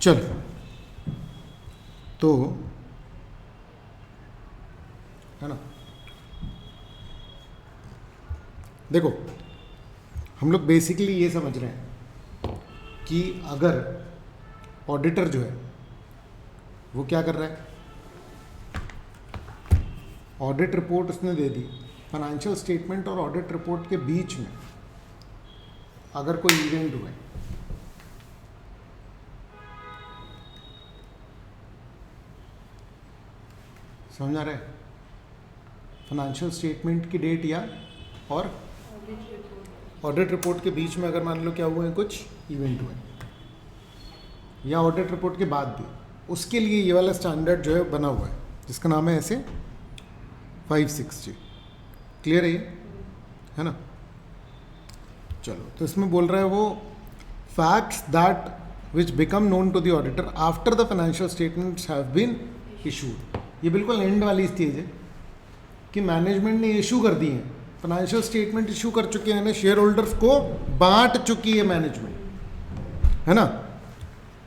चलो, तो है ना, देखो हम लोग बेसिकली ये समझ रहे हैं कि अगर ऑडिटर जो है वो क्या कर रहा है, ऑडिट रिपोर्ट उसने दे दी, फाइनेंशियल स्टेटमेंट और ऑडिट रिपोर्ट के बीच में अगर कोई इवेंट हुआ है, समझ आ रहा है, फाइनेंशियल स्टेटमेंट की डेट या और ऑडिट रिपोर्ट के बीच में अगर मान लो क्या हुआ है, कुछ इवेंट हुए या ऑडिट रिपोर्ट के बाद भी, उसके लिए ये वाला स्टैंडर्ड जो है बना हुआ है जिसका नाम है ऐसे 560। क्लियर है ना। चलो, तो इसमें बोल रहा है वो facts that which become known to the auditor after the financial statements have been issued. ये बिल्कुल एंड वाली स्टेज है कि मैनेजमेंट ने इशू कर दी है, फाइनेंशियल स्टेटमेंट इशू कर चुके हैं ना, शेयर होल्डर्स को बांट चुकी है मैनेजमेंट, है ना।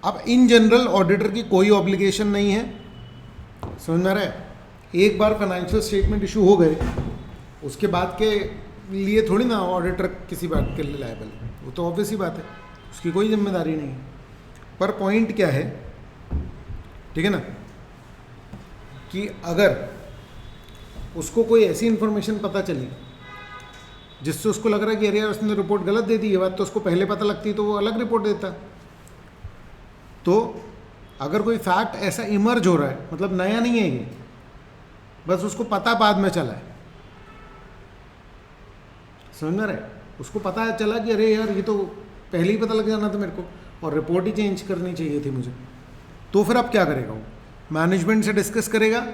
अब इन जनरल ऑडिटर की कोई ऑब्लिगेशन नहीं है, समझ में आ रहा है। एक बार फाइनेंशियल स्टेटमेंट इशू हो गए उसके बाद के लिए थोड़ी ना ऑडिटर किसी बात के लिए लायबल है, वो तो ऑब्वियस ही बात है, उसकी कोई जिम्मेदारी नहीं है। पर पॉइंट क्या है, ठीक है ना, कि अगर उसको कोई ऐसी इंफॉर्मेशन पता चली जिससे उसको लग रहा है कि अरे यार उसने रिपोर्ट गलत दे दी, ये बात तो उसको पहले पता लगती तो वो अलग रिपोर्ट देता। तो अगर कोई फैक्ट ऐसा इमर्ज हो रहा है, मतलब नया नहीं है ये, बस उसको पता बाद में चला है, समझ रहे, उसको पता चला कि अरे यार ये तो पहले ही पता लग जाना था मेरे को और रिपोर्ट ही चेंज करनी चाहिए थी मुझे, तो फिर अब क्या करेगा वो, मैनेजमेंट से डिस्कस करेगा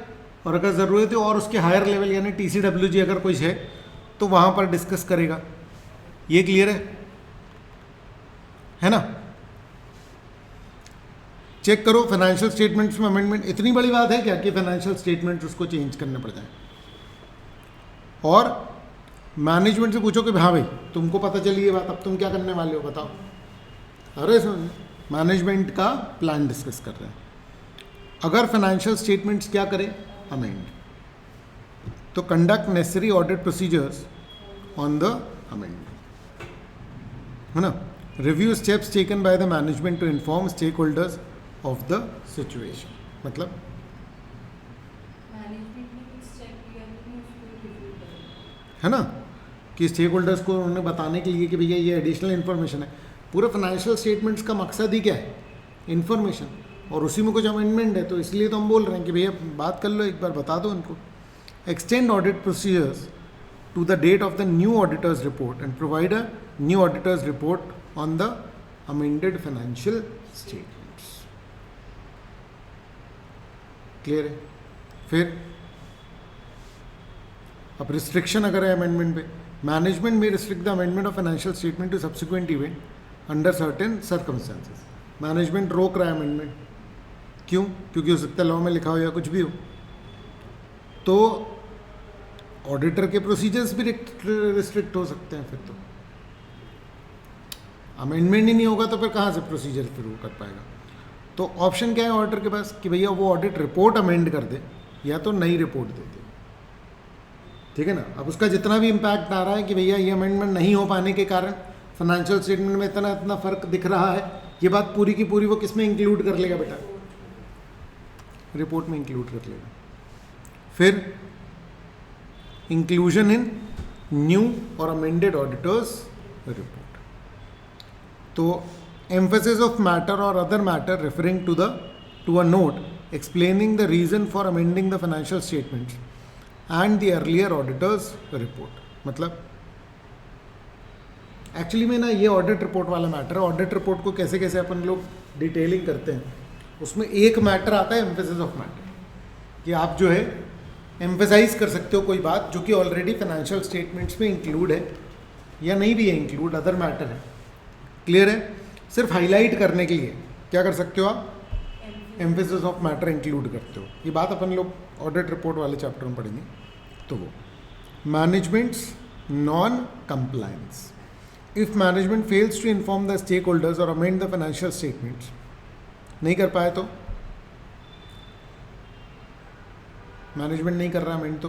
और अगर ज़रूरत है और उसके हायर लेवल यानी TCWG अगर कुछ है तो वहाँ पर डिस्कस करेगा। ये क्लियर है ना। चेक करो फाइनेंशियल स्टेटमेंट्स में अमेंडमेंट, इतनी बड़ी बात है क्या कि फाइनेंशियल स्टेटमेंट्स उसको चेंज करने पड़ जाए। और मैनेजमेंट से पूछो कि हाँ भाई तुमको पता चली ये बात, अब तुम क्या करने वाले हो बताओ। अरे मैनेजमेंट का प्लान डिस्कस कर रहे हैं। अगर फाइनेंशियल स्टेटमेंट्स क्या करें, अमेंड, तो conduct necessary audit procedures on the amendment, है ना। Review steps taken by the management to inform stakeholders of the situation, मतलब है ना कि स्टेक होल्डर्स को उन्होंने बताने के लिए कि भैया ये एडिशनल इन्फॉर्मेशन है। पूरे फाइनेंशियल स्टेटमेंट्स का मकसद ही क्या है, इन्फॉर्मेशन, और उसी में कुछ अमेंडमेंट है, तो इसलिए तो हम बोल रहे हैं कि भैया बात कर लो, एक बार बता दो उनको। Extend audit procedures to the date of the new auditor's report and provide a new auditor's report on the amended financial statements. Clear है। फिर अब रिस्ट्रिक्शन अगर है अमेंडमेंट पे, मैनेजमेंट में restrict the amendment of financial statement to subsequent event under certain circumstances. Management रोक रहा है अमेंडमेंट, क्यों, क्योंकि हो सकता है लॉ में लिखा हो या कुछ भी हो, तो ऑडिटर के प्रोसीजर्स भी रिस्ट्रिक्ट हो सकते हैं। फिर तो अमेंडमेंट ही नहीं होगा तो फिर कहाँ से प्रोसीजर फिर वो कर पाएगा। तो ऑप्शन क्या है ऑडिटर के पास कि भैया वो ऑडिट रिपोर्ट अमेंड कर दे या तो नई रिपोर्ट दे दे, ठीक है ना। अब उसका जितना भी इम्पैक्ट आ रहा है कि भैया ये अमेंडमेंट नहीं हो पाने के कारण फाइनेंशियल स्टेटमेंट में इतना इतना फर्क दिख रहा है, ये बात पूरी की पूरी वो किस में इंक्लूड कर लेगा बेटा, रिपोर्ट में इंक्लूड कर लेगा। फिर इंक्लूजन इन न्यू और अमेंडेड ऑडिटर्स रिपोर्ट, तो एम्फेसिस ऑफ मैटर और other matter referring to a note explaining the reason for amending the financial statements and the earlier auditor's report. मतलब एक्चुअली में ना ये ऑडिट रिपोर्ट वाला matter है। Audit report को कैसे कैसे अपन लोग डिटेलिंग करते हैं, उसमें एक मैटर आता है एम्फेसिस ऑफ मैटर, कि आप जो है एम्फेसाइज कर सकते हो कोई बात जो कि ऑलरेडी फाइनेंशियल स्टेटमेंट्स में इंक्लूड है या नहीं भी है इंक्लूड, अदर मैटर है। क्लियर है। सिर्फ हाईलाइट करने के लिए क्या कर सकते हो आप, एम्फेसिस ऑफ मैटर इंक्लूड करते हो। ये बात अपन लोग ऑडिट रिपोर्ट वाले चैप्टर में पढ़ेंगे। तो वो managements non compliance, if management fails to inform the stakeholders or amend the financial statements नहीं कर पाए तो मैनेजमेंट नहीं कर रहा अमेंड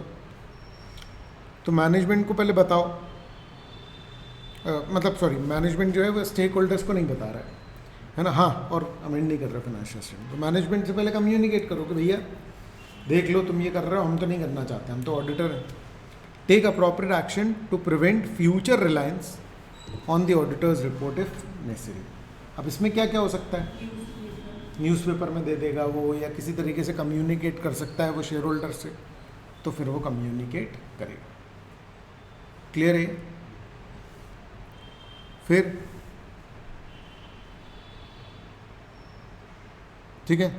तो मैनेजमेंट को पहले बताओ, मैनेजमेंट जो है वो स्टेक होल्डर्स को नहीं बता रहा है ना, हाँ, और अमेंड नहीं कर रहा फाइनेंशियल स्टेटमेंट, तो मैनेजमेंट से पहले कम्युनिकेट करो कि भैया देख लो तुम ये कर रहे हो, हम तो नहीं करना चाहते, हम तो ऑडिटर हैं. Take appropriate action to prevent future reliance on the auditor's report if necessary. अब इसमें क्या क्या हो सकता है, न्यूज़पेपर में दे देगा वो, या किसी तरीके से कम्युनिकेट कर सकता है वो शेयर होल्डर से, तो फिर वो कम्युनिकेट करेगा. क्लियर है. फिर ठीक है,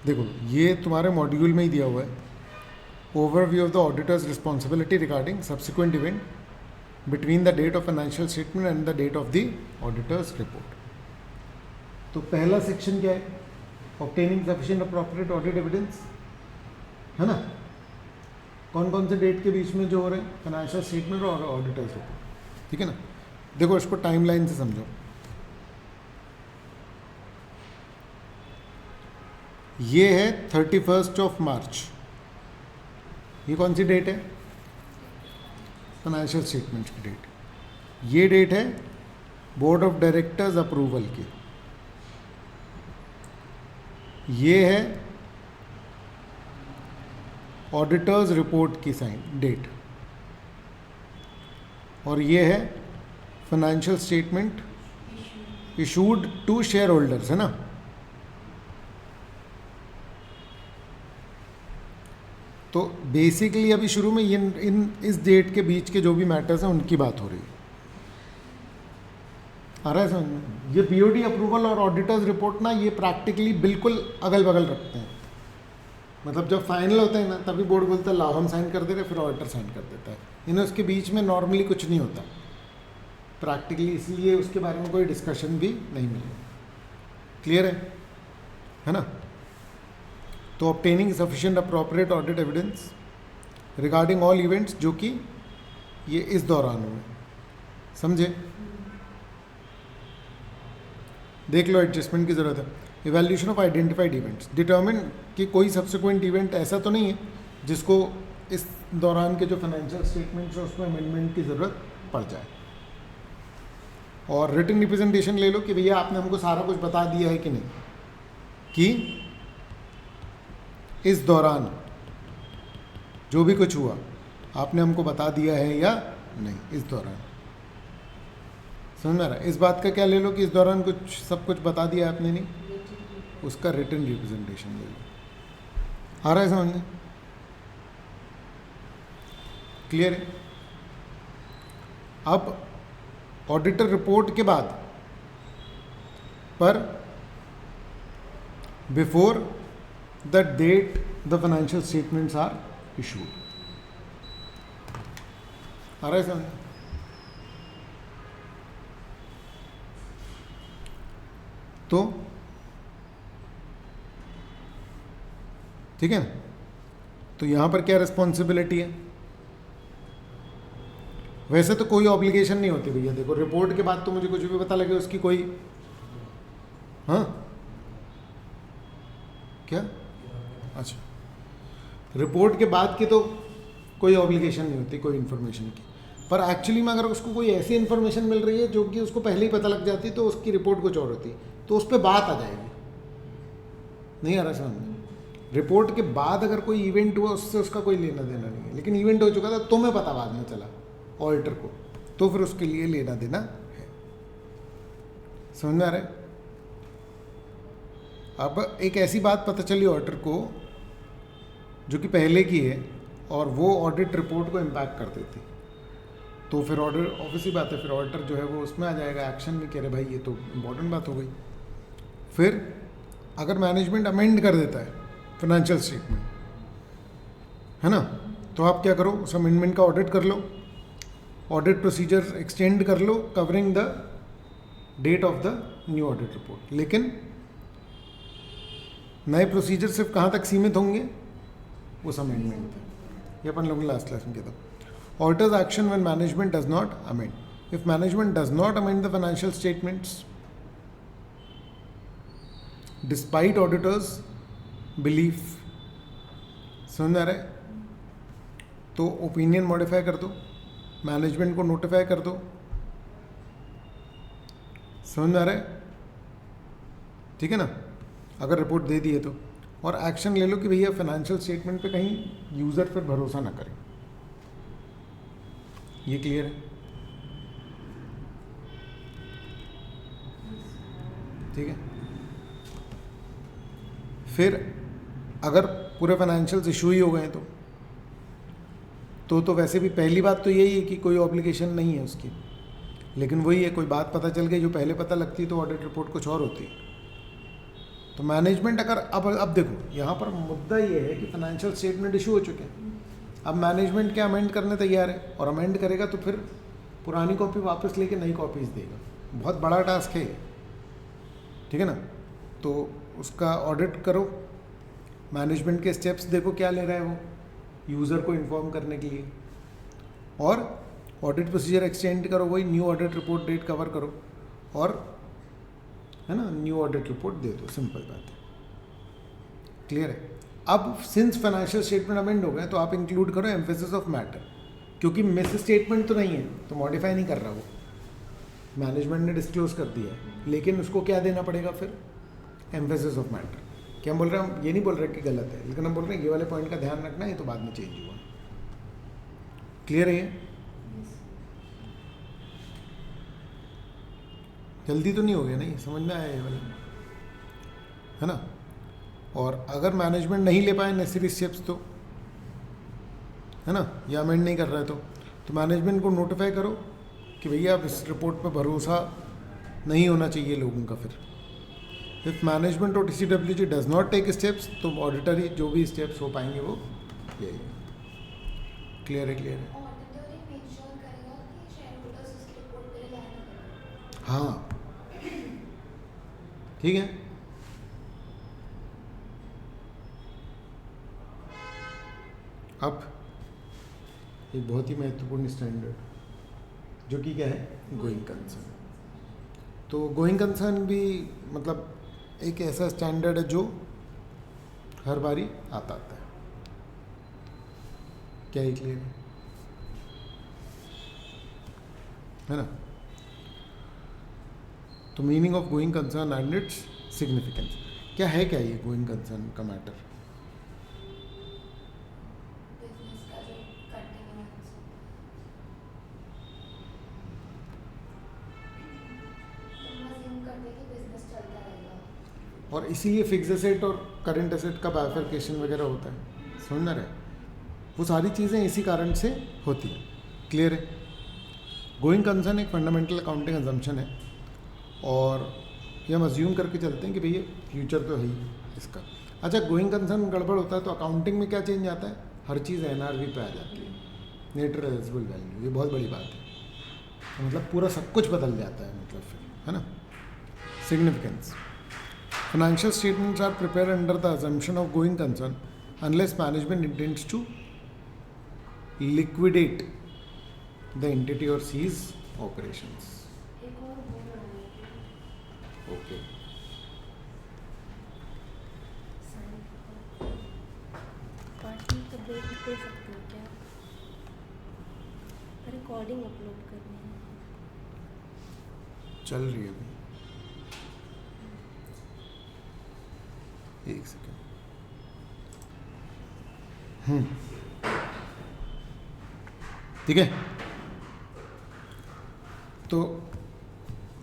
देखो ये तुम्हारे मॉड्यूल में ही दिया हुआ है, overview of the auditor's responsibility regarding subsequent event between the date of financial statement and the date of the auditor's report. तो पहला सेक्शन क्या है, obtaining sufficient appropriate audit evidence, है ना. कौन कौन से डेट के बीच में जो हो रहे हैं, फाइनेंशियल स्टेटमेंट और ऑडिटर्स रिपोर्ट. ठीक है ना. देखो इसको टाइमलाइन से समझो. ये है 31 मार्च, ये कौन सी डेट है, फाइनेंशियल स्टेटमेंट्स की डेट. ये डेट है बोर्ड ऑफ डायरेक्टर्स अप्रूवल की. ये है ऑडिटर्स रिपोर्ट की साइन डेट, और ये है financial statement issued to shareholders, है ना. तो बेसिकली अभी शुरू में इस डेट के बीच के जो भी मैटर्स हैं उनकी बात हो रही है. आ रहा है समझ में. ये बीओडी अप्रूवल और ऑडिटर्स रिपोर्ट ना, ये प्रैक्टिकली बिल्कुल अगल बगल रखते हैं. मतलब जब फाइनल होता है ना, तभी बोर्ड बोलता है लाओ हम साइन कर दे रहे, फिर ऑडिटर साइन कर देता है. इन्हें उसके बीच में नॉर्मली कुछ नहीं होता प्रैक्टिकली, इसलिए उसके बारे में कोई डिस्कशन भी नहीं मिलेगा. क्लियर है ना. तो obtaining sufficient appropriate audit evidence regarding all events जो कि ये इस दौरान हुए, समझे. देख लो एडजस्टमेंट की ज़रूरत है. Evaluation of identified events, determine कि कोई सब्सिक्वेंट इवेंट ऐसा तो नहीं है जिसको इस दौरान के जो फाइनेंशियल स्टेटमेंट्स हैं उसमें अमेंडमेंट की ज़रूरत पड़ जाए. और रिटन रिप्रेजेंटेशन ले लो कि भैया आपने हमको सारा कुछ बता दिया है कि नहीं, कि इस दौरान जो भी कुछ हुआ आपने हमको बता दिया है या नहीं. इस दौरान समझ में आ रहा है. इस बात का क्या ले लो कि इस दौरान कुछ सब कुछ बता दिया आपने नहीं, उसका रिटन रिप्रेजेंटेशन ले लो. आ रहा है समझ में. क्लियर है. अब ऑडिटर रिपोर्ट के बाद पर before the date the financial statements are issued. आ रहा है समझ. तो ठीक है ना. तो यहां पर क्या रिस्पॉन्सिबिलिटी है, वैसे तो कोई ऑब्लिगेशन नहीं होती भैया. देखो रिपोर्ट के बाद तो मुझे कुछ भी पता लगे उसकी कोई, हाँ क्या, अच्छा, रिपोर्ट के बाद की तो कोई ऑब्लिगेशन नहीं होती कोई इन्फॉर्मेशन की. पर एक्चुअली में अगर उसको कोई ऐसी इन्फॉर्मेशन मिल रही है जो कि उसको पहले ही पता लग जाती तो उसकी रिपोर्ट कुछ और होती, तो उस पर बात आ जाएगी. नहीं आ रहा समझ. रिपोर्ट के बाद अगर कोई इवेंट हुआ उससे उसका कोई लेना देना नहीं है, लेकिन इवेंट हो चुका था तुम्हें पता बाद में चला ऑडिटर को, तो फिर उसके लिए लेना देना है. समझ में आ रहा है. अब एक ऐसी बात पता चली ऑडिटर को जो कि पहले की है और वो ऑडिट रिपोर्ट को इम्पैक्ट कर देती, तो फिर ऑडिट ऑब्वियसली बात है, फिर ऑडिटर जो है वो उसमें आ जाएगा एक्शन में, कह रहे भाई ये तो इम्पोर्टेंट बात हो गई. फिर अगर मैनेजमेंट अमेंड कर देता है फाइनेंशियल स्टेटमेंट, है ना, तो आप क्या करो, उस अमेंडमेंट का ऑडिट कर लो, ऑडिट प्रोसीजर एक्सटेंड कर लो covering the date of the new audit report. लेकिन नए प्रोसीजर सिर्फ कहाँ तक सीमित होंगे, उस अमेंडमेंट पे. ये अपन लोगों ने लास्ट क्लास में किया था. Auditors action when management does not amend. If management does not amend the financial statements despite auditors belief, समझ आ रहा है? तो ओपिनियन मॉडिफाई कर दो, मैनेजमेंट को नोटिफाई कर दो, समझ में आ रहा है? ठीक है ना? अगर रिपोर्ट दे दी है तो, और एक्शन ले लो कि भैया फाइनेंशियल स्टेटमेंट पे कहीं यूज़र फिर भरोसा ना करें। ये क्लियर है? ठीक है। फिर अगर पूरे फाइनेंशियल्स इशू ही हो गए तो वैसे भी पहली बात तो यही है कि कोई ऑब्लिगेशन नहीं है उसकी, लेकिन वही है, कोई बात पता चल गई जो पहले पता लगती तो ऑडिट रिपोर्ट कुछ और होती। तो मैनेजमेंट अगर अब देखो यहाँ पर मुद्दा ये है कि फाइनेंशियल स्टेटमेंट इशू हो चुके हैं, अब मैनेजमेंट क्या अमेंड करने तैयार है, और अमेंड करेगा तो फिर पुरानी कॉपी वापस लेके नई कॉपीज देगा। बहुत बड़ा टास्क है, ठीक है ना? तो उसका ऑडिट करो, मैनेजमेंट के स्टेप्स देखो क्या ले रहा है वो यूज़र को इन्फॉर्म करने के लिए, और ऑडिट प्रोसीजर एक्सटेंड करो, वही new audit report date cover करो, और है ना, न्यू ऑडिट रिपोर्ट दे दो। सिंपल बात है, क्लियर है? अब सिंस फाइनेंशियल स्टेटमेंट अमेंड हो गए तो आप इंक्लूड करो एम्फेसिस ऑफ मैटर, क्योंकि मिस स्टेटमेंट तो नहीं है तो मॉडिफाई नहीं कर रहा वो, मैनेजमेंट ने डिस्क्लोज कर दिया है, लेकिन उसको क्या देना पड़ेगा फिर? Emphasis of matter. क्या हम बोल रहे हैं? हम ये नहीं बोल रहे कि गलत है, लेकिन हम बोल रहे हैं ये वाले पॉइंट का ध्यान रखना है, तो बाद में चेंज हुआ। क्लियर है ये? जल्दी तो नहीं हो गया? नहीं समझ में आया ये वाला, है ना? और अगर मैनेजमेंट नहीं ले पाए नेसेसरी स्टेप्स तो, है ना, या अमेंड नहीं कर रहा है तो मैनेजमेंट को नोटिफाई करो कि भैया अब इस रिपोर्ट पर भरोसा नहीं होना चाहिए लोगों का। फिर इफ मैनेजमेंट और TCWG does not take steps तो ऑडिटरी जो भी स्टेप्स हो पाएंगे वो यही। क्लियर है? क्लियर है? हाँ ठीक है। अब एक बहुत ही महत्वपूर्ण स्टैंडर्ड जो कि क्या है? Going concern. तो गोइंग कंसर्न भी मतलब एक ऐसा स्टैंडर्ड है जो हर बारी आता है। क्या ये क्लियर है ना? तो meaning of going concern and its significance क्या है? क्या ये गोइंग कंसर्न का मैटर? और इसीलिए फिक्स एसेट और करंट एसेट का बाइफरकेशन वगैरह होता है, समझना रहे? वो सारी चीज़ें इसी कारण से होती हैं। क्लियर है? गोइंग कंसर्न एक फंडामेंटल अकाउंटिंग अजम्पशन है, और ये हम अज्यूम करके चलते हैं कि भैया फ्यूचर तो है ही इसका। अच्छा, गोइंग कंसर्न गड़बड़ होता है तो अकाउंटिंग में क्या चेंज आता है? हर चीज़ NRV पे आ जाती है, नेट रियलाइजेबल वैल्यू। ये बहुत बड़ी बात है, मतलब पूरा सब कुछ बदल जाता है, मतलब फिर, है ना? Significance financial statements are prepared under the assumption of going concern unless management intends to liquidate the entity or cease operations. Okay. Recording upload करनी है, चल रही है अभी, एक सेकेंड। ठीक है। तो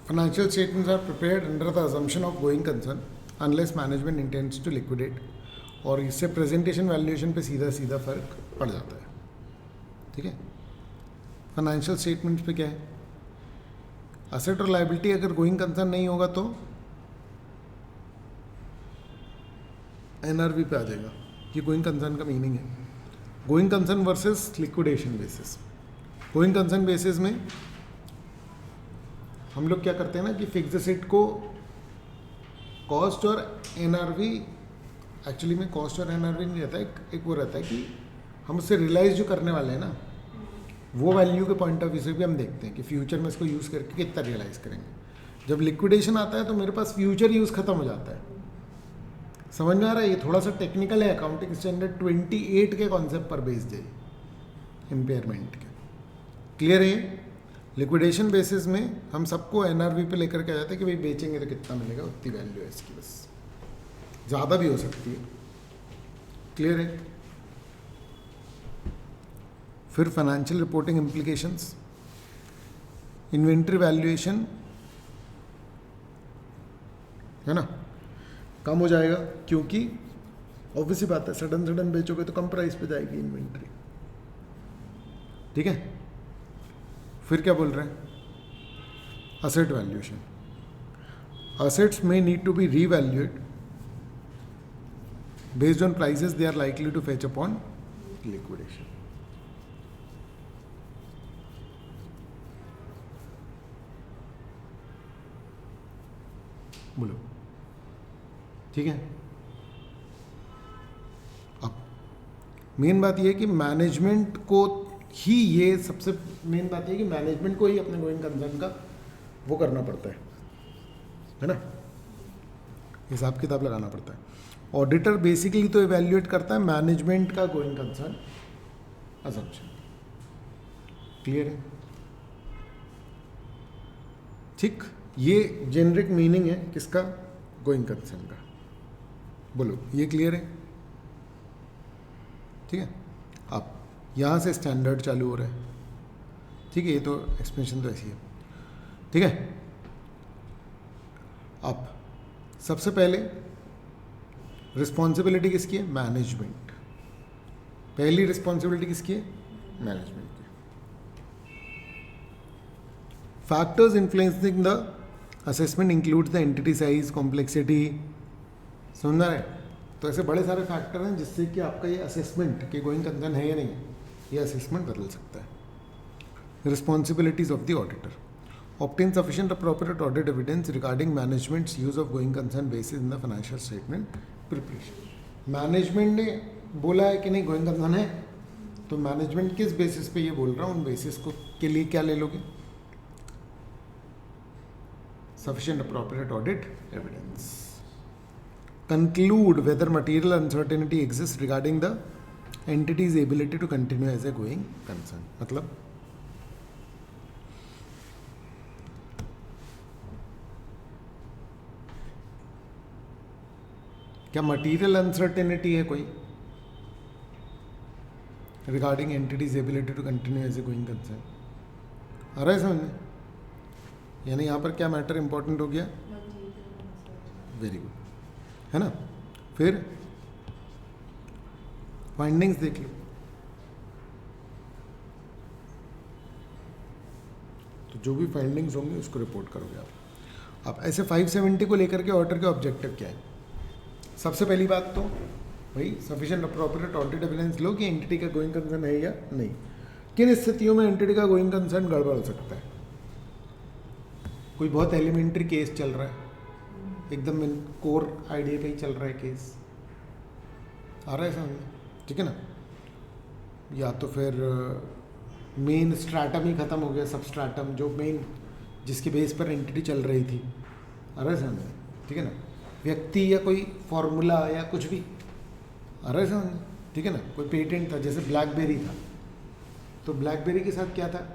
financial statements are prepared under the assumption of going concern unless management intends to liquidate, और इससे प्रेजेंटेशन वैल्यूएशन पे सीधा सीधा फर्क पड़ जाता है। ठीक है। फाइनेंशियल स्टेटमेंट्स पे क्या है? असेट और लायबिलिटी अगर गोइंग कंसर्न नहीं होगा तो NRV पे आ जाएगा। ये गोइंग कंसर्न का मीनिंग है। Going concern versus liquidation basis. Going concern basis में हम लोग क्या करते हैं ना कि फिक्स एसेट को कॉस्ट और NRV, एक्चुअली में कॉस्ट और NRV नहीं रहता है, एक वो रहता है कि हम उससे रियलाइज जो करने वाले हैं ना वो वैल्यू के पॉइंट ऑफ व्यू से भी हम देखते हैं कि फ्यूचर में इसको यूज़ करके कितना रियलाइज़ करेंगे। जब लिक्विडेशन आता है तो मेरे पास फ्यूचर यूज़ खत्म हो जाता है। समझ में आ रहा है? ये थोड़ा सा टेक्निकल है, अकाउंटिंग स्टैंडर्ड 28 के कॉन्सेप्ट पर बेस्ड है, इम्पेयरमेंट के। क्लियर है? लिक्विडेशन बेसिस में हम सबको एनआरवी पे लेकर के आ जाते हैं कि भाई बेचेंगे तो कितना मिलेगा, उतनी वैल्यू है इसकी, बस ज़्यादा भी हो सकती है। क्लियर है? फिर financial reporting implications, inventory valuation है ना, कम हो जाएगा, क्योंकि ऑब्वियसली बात है सडन बेचोगे तो कम प्राइस पे जाएगी इन्वेंट्री। ठीक है? फिर क्या बोल रहे हैं? Asset valuation, assets may need to be revalued based on prices they are likely to fetch upon liquidation. बोलो, ठीक है? अब मेन बात यह है कि मैनेजमेंट को ही, ये सबसे मेन बात है कि मैनेजमेंट को ही अपने गोइंग कंसर्न का वो करना पड़ता है ना, हिसाब किताब लगाना पड़ता है। ऑडिटर बेसिकली तो इवैल्यूएट करता है मैनेजमेंट का गोइंग कंसर्न असम्पशन। क्लियर है? ठीक, ये जेनरिक मीनिंग है किसका? गोइंग कंसर्न का। बोलो, ये क्लियर है? ठीक है? अब यहाँ से स्टैंडर्ड चालू हो रहा है। ठीक है, ये तो एक्सप्लेनेशन तो ऐसी है। ठीक है, अब सबसे पहले रिस्पॉन्सिबिलिटी किसकी है? मैनेजमेंट। पहली रिस्पॉन्सिबिलिटी किसकी है? मैनेजमेंट की। Factors influencing the assessment include the entity size, complexity. समझना है? तो ऐसे बड़े सारे फैक्टर हैं जिससे कि आपका ये असेसमेंट कि गोइंग कंसर्न है या नहीं, ये असेसमेंट बदल सकता है। Responsibilities of the auditor, obtain sufficient appropriate audit evidence regarding management's use of going concern basis in the financial statement preparation. Management ने बोला है कि नहीं गोइंग कंसर्न है, तो मैनेजमेंट किस बेसिस पे ये बोल रहा हूँ, उन बेसिस को के लिए क्या ले लोगे? sufficient appropriate audit evidence. Conclude whether material uncertainty exists regarding the entity's ability to continue as a going concern. मतलब क्या मटीरियल अनसर्टेनिटी है कोई regarding entity's ability to continue as a going concern? आ रहा है समझ में? यानी यहाँ पर क्या मैटर इंपॉर्टेंट हो गया? वेरी गुड, है ना? फिर फाइंडिंग्स देख लो। तो जो भी फाइंडिंग्स होंगी उसको रिपोर्ट करोगे आप। अब ऐसे 570 को लेकर के ऑडिटर के ऑब्जेक्टिव क्या है? सबसे पहली बात तो भाई सफिशिएंट अप्रोप्रिएट ऑडिट एविडेंस लो कि एंटिटी का गोइंग कंसर्न है या नहीं। किन स्थितियों में एंटिटी का गोइंग कंसर्न गड़बड़ हो सकता है? कोई बहुत एलिमेंट्री केस चल रहा है, एकदम कोर आइडिया पे ही चल रहा है केस, आ रहा है समझ? ठीक है ना? या तो फिर मेन स्ट्रैटम ही ख़त्म हो गया, सब स्ट्रैटम जो मेन जिसके बेस पर एंटिटी चल रही थी, आ रहा है समझ? ठीक है ना? व्यक्ति या कोई फॉर्मूला या कुछ भी, आ रहा है समझ? ठीक है ना? कोई पेटेंट था, जैसे ब्लैकबेरी था, तो ब्लैकबेरी के साथ क्या था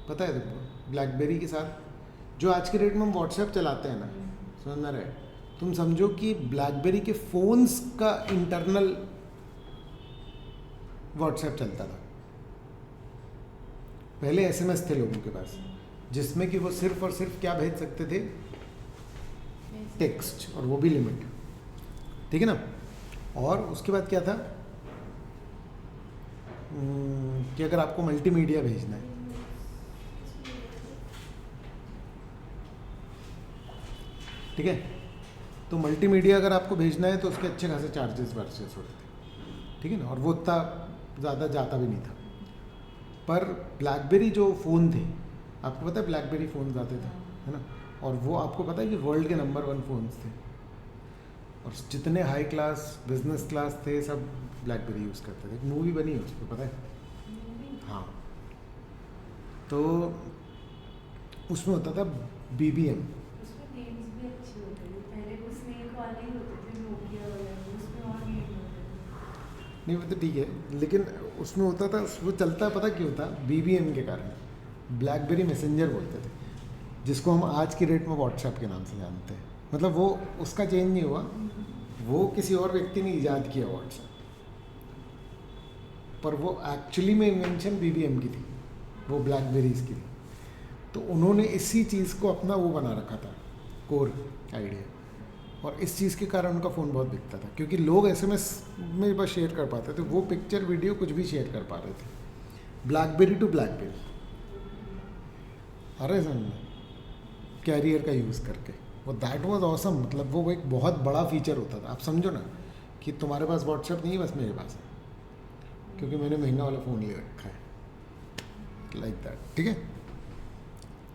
पता है तुमको? ब्लैकबेरी के साथ जो आज के डेट में हम व्हाट्सएप चलाते हैं ना, समझ में रहे? तुम समझो कि ब्लैकबेरी के फोन्स का इंटरनल व्हाट्सएप चलता था। पहले एसएमएस थे लोगों के पास, जिसमें कि वो सिर्फ और सिर्फ क्या भेज सकते थे? टेक्स्ट, और वो भी लिमिट। ठीक है ना? और उसके बाद क्या था कि अगर आपको मल्टीमीडिया भेजना है, ठीक है, तो मल्टीमीडिया अगर आपको भेजना है तो उसके अच्छे खासे चार्जेस वर्सेस होते थे। ठीक है ना? और वो उतना ज़्यादा जाता भी नहीं था। पर ब्लैकबेरी जो फ़ोन थे, आपको पता है ब्लैकबेरी फ़ोन आते थे, है ना? और वो आपको पता है कि वर्ल्ड के नंबर 1 फ़ोन्स थे, और जितने हाई क्लास बिजनेस क्लास थे सब ब्लैकबेरी यूज़ करते थे, एक मूवी बनी है उस पर, पता है? हाँ, तो उसमें होता था BBM। उसमें गेम्स भी अच्छे होते थे, पहले वो स्नेक वाले ही होते थे, नोकिया वगैरह, उसमें और गेम होते थे। नहीं वो तो ठीक है, लेकिन उसमें होता था, वो चलता पता क्यों था? BBM के कारण। ब्लैकबेरी मैसेंजर बोलते थे, जिसको हम आज की डेट में व्हाट्सएप के नाम से जानते हैं। मतलब वो उसका चेंज नहीं हुआ, वो किसी और व्यक्ति ने ईजाद किया व्हाट्सएप, पर वो एक्चुअली में इन्वेंशन BBM की थी, वो ब्लैकबेरीज की थी। तो उन्होंने इसी चीज़ को अपना वो बना रखा था, कोर आइडिया, और इस चीज़ के कारण उनका फ़ोन बहुत बिकता था, क्योंकि लोग SMS में बस शेयर कर पाते थे, वो पिक्चर वीडियो कुछ भी शेयर कर पा रहे थे। ब्लैकबेरी टू ब्लैकबेरी, अरे समझ, कैरियर का यूज़ करके, वो दैट वाज ऑसम। मतलब वो एक बहुत बड़ा फीचर होता था। आप समझो ना कि तुम्हारे पास व्हाट्सएप नहीं है, बस मेरे पास है, क्योंकि मैंने महंगा वाला फ़ोन ले रखा है, लाइक दैट, ठीक है।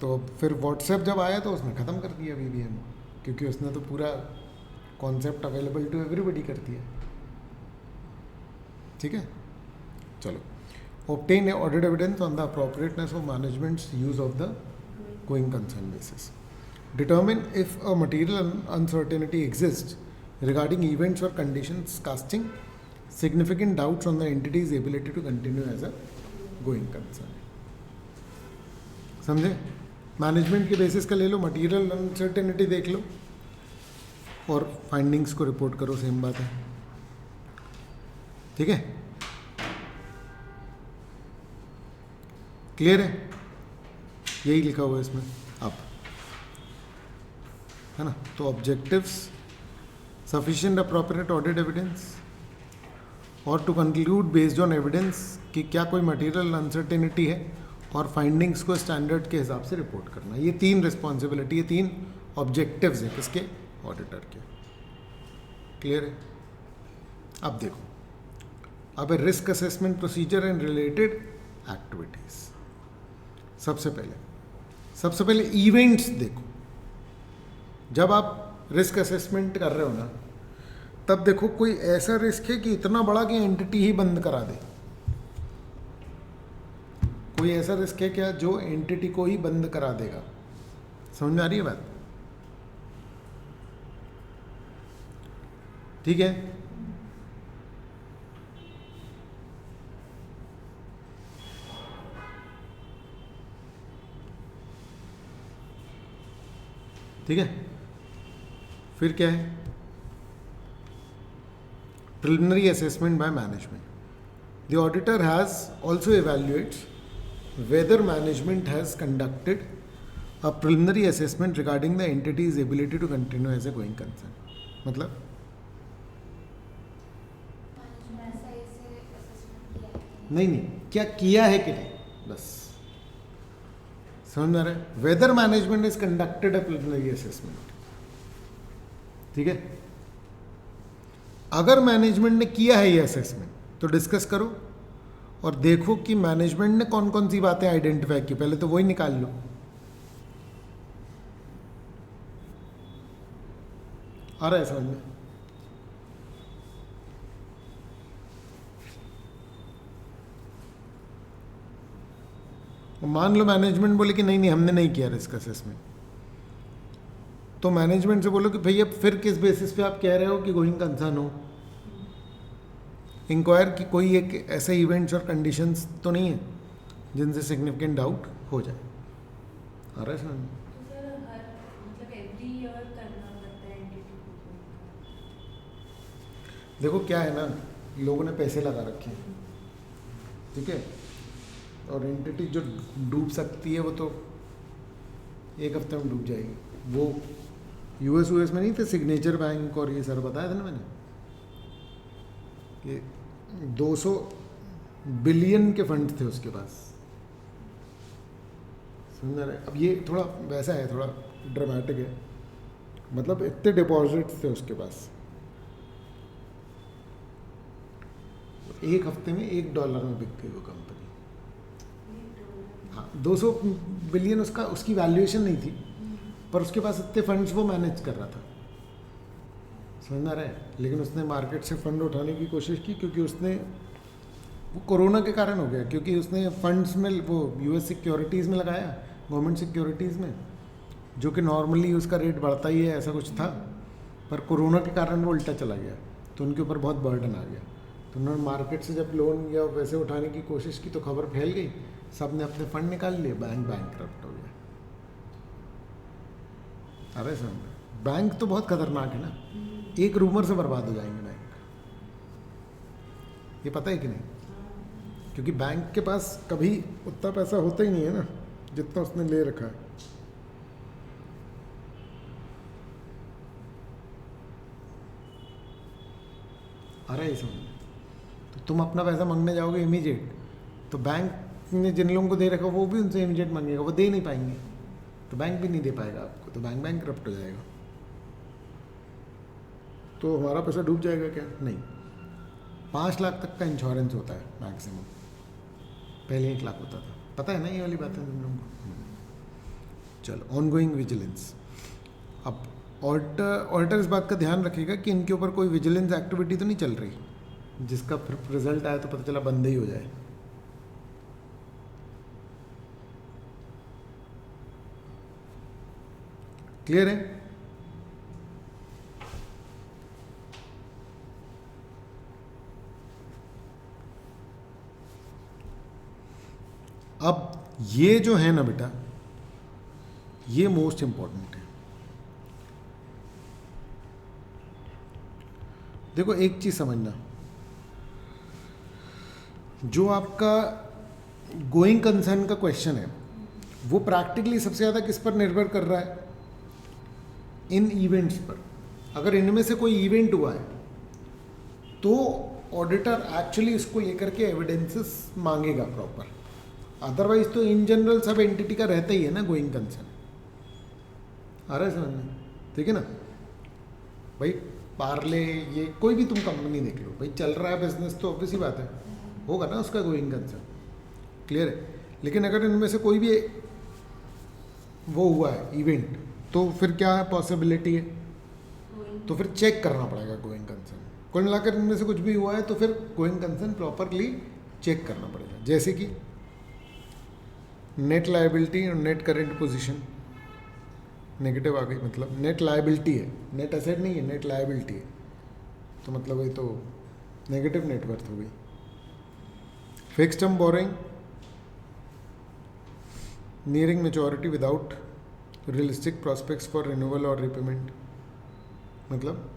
तो फिर व्हाट्सएप जब आया तो उसने ख़त्म कर दिया BBM, क्योंकि उसने तो पूरा कॉन्सेप्ट अवेलेबल टू एवरीबडी कर दिया, ठीक है। चलो, obtain a audit evidence on the appropriateness of management's use of the going concern basis. Determine if a material uncertainty exists regarding events or conditions casting significant doubts on the entity's ability to continue as a going concern. समझे? Management के basis का ले लो, material uncertainty देख लो और findings को report करो, same बात है, ठीक है। क्लियर है? यही लिखा हुआ है इसमें अब, है ना। तो objectives, sufficient appropriate audit evidence, और to conclude based on evidence कि क्या कोई मटेरियल अनसर्टेनिटी है, और फाइंडिंग्स को स्टैंडर्ड के हिसाब से रिपोर्ट करना। ये 3 रिस्पॉन्सिबिलिटी, ये 3 ऑब्जेक्टिव्स हैं किसके? ऑडिटर के। क्लियर है? अब देखो, अब risk assessment procedure and related activities. सबसे पहले इवेंट्स देखो। जब आप रिस्क असेसमेंट कर रहे हो ना, तब देखो कोई ऐसा रिस्क है कि इतना बड़ा कि एंटिटी ही बंद करा दे। कोई ऐसा रिस्क है क्या जो एंटिटी को ही बंद करा देगा? समझ में आ रही है बात? ठीक है। ठीक है, फिर क्या है? Preliminary assessment by management. The auditor has also evaluates whether management has conducted a preliminary assessment regarding the entity's ability to continue as a going concern. मतलब नहीं, क्या किया है कि नहीं, बस समझ में आ रहा है? whether management has conducted a preliminary assessment, ठीक है। अगर मैनेजमेंट ने किया है ये असेसमेंट तो डिस्कस करो और देखो कि मैनेजमेंट ने कौन कौन सी बातें आइडेंटिफाई की, पहले तो वही निकाल लो। आ रहा है समझ में? मान लो मैनेजमेंट बोले कि नहीं हमने नहीं किया रिस्क असेसमेंट, तो मैनेजमेंट से बोलो कि भैया फिर किस बेसिस पे आप कह रहे हो कि गोइंग कंसर्न हो। इंक्वायर की कोई एक ऐसे इवेंट्स और कंडीशंस तो नहीं है जिनसे सिग्निफिकेंट डाउट हो जाए। आ रहा है समझ में? देखो क्या है ना, लोगों ने पैसे लगा रखे हैं, ठीक है, और एंटिटी जो डूब सकती है वो तो एक हफ्ते में डूब जाएगी। वो यूएस में नहीं थे सिग्नेचर बैंक और ये सर बताया था ना मैंने, कि 200 बिलियन के फंड थे उसके पास। समझ रहे? अब ये थोड़ा वैसा है, थोड़ा ड्रामेटिक है, मतलब इतने डिपॉजिट्स थे उसके पास, एक हफ्ते में $1 में बिक गई वो कंपनी। हाँ, 200 बिलियन उसकी वैल्यूएशन नहीं थी, पर उसके पास इतने फंड्स वो मैनेज कर रहा था। समझ में आ रहा है। लेकिन उसने मार्केट से फंड उठाने की कोशिश की, क्योंकि उसने वो कोरोना के कारण हो गया, क्योंकि उसने फंड्स में वो यूएस सिक्योरिटीज़ में लगाया, गवर्नमेंट सिक्योरिटीज़ में, जो कि नॉर्मली उसका रेट बढ़ता ही है, ऐसा कुछ था। पर कोरोना के कारण वो उल्टा चला गया, तो उनके ऊपर बहुत बर्डन आ गया। तो उन्होंने मार्केट से जब लोन या पैसे उठाने की कोशिश की तो खबर फैल गई, सब ने अपने फंड निकाल लिए, बैंक बैंकरप्ट हो गया। अरे सर, बैंक तो बहुत खतरनाक है ना, एक रूमर से बर्बाद हो जाएंगे बैंक, ये पता है कि नहीं? क्योंकि बैंक के पास कभी उतना पैसा होता ही नहीं है ना जितना उसने ले रखा है। अरे ये समझ, तो तुम अपना पैसा मांगने जाओगे इमीडिएट, तो बैंक ने जिन लोगों को दे रखा वो भी उनसे इमीडिएट मांगेगा, वो दे नहीं पाएंगे, तो बैंक भी नहीं दे पाएगा आपको, तो बैंक बैंकरप्ट हो जाएगा। तो हमारा पैसा डूब जाएगा क्या? नहीं, 5 लाख तक का इंश्योरेंस होता है मैक्सिमम, पहले 1 लाख होता था, पता है ना ये वाली बात है तुम लोगों को। चलो, ऑनगोइंग विजिलेंस। अब ऑडिटर इस बात का ध्यान रखेगा कि इनके ऊपर कोई विजिलेंस एक्टिविटी तो नहीं चल रही जिसका रिजल्ट आया तो पता चला बंद ही हो जाए। क्लियर है? अब ये जो है ना बेटा, ये मोस्ट इंपॉर्टेंट है। देखो एक चीज समझना, जो आपका गोइंग कंसर्न का क्वेश्चन है वो प्रैक्टिकली सबसे ज़्यादा किस पर निर्भर कर रहा है? इन इवेंट्स पर। अगर इनमें से कोई इवेंट हुआ है तो ऑडिटर एक्चुअली इसको लेकर के एविडेंसेस मांगेगा प्रॉपर, अदरवाइज तो इन जनरल सब एंटिटी का रहता ही है ना गोइंग कंसर्न। आ रहा है समझ में? ठीक है ना भाई, पार्ले ये कोई भी तुम कंपनी देख लो भाई, चल रहा है बिजनेस तो ऑब्वियस ही बात है होगा ना उसका गोइंग कंसर्न। क्लियर है? लेकिन अगर इनमें से कोई भी वो हुआ है इवेंट, तो फिर क्या पॉसिबिलिटी है? तो फिर चेक करना पड़ेगा गोइंग कंसर्न। कुल मिलाकर इनमें से कुछ भी हुआ है तो फिर गोइंग कंसर्न प्रॉपरली चेक करना पड़ेगा। जैसे कि नेट लायबिलिटी और नेट करेंट पोजीशन नेगेटिव आ गई, मतलब नेट लायबिलिटी है, नेट एसेट नहीं है, नेट लायबिलिटी है, तो मतलब ये तो नेगेटिव नेटवर्थ हो गई। Fixed term borrowing, nearing maturity without realistic prospects for renewal और रिपेमेंट, मतलब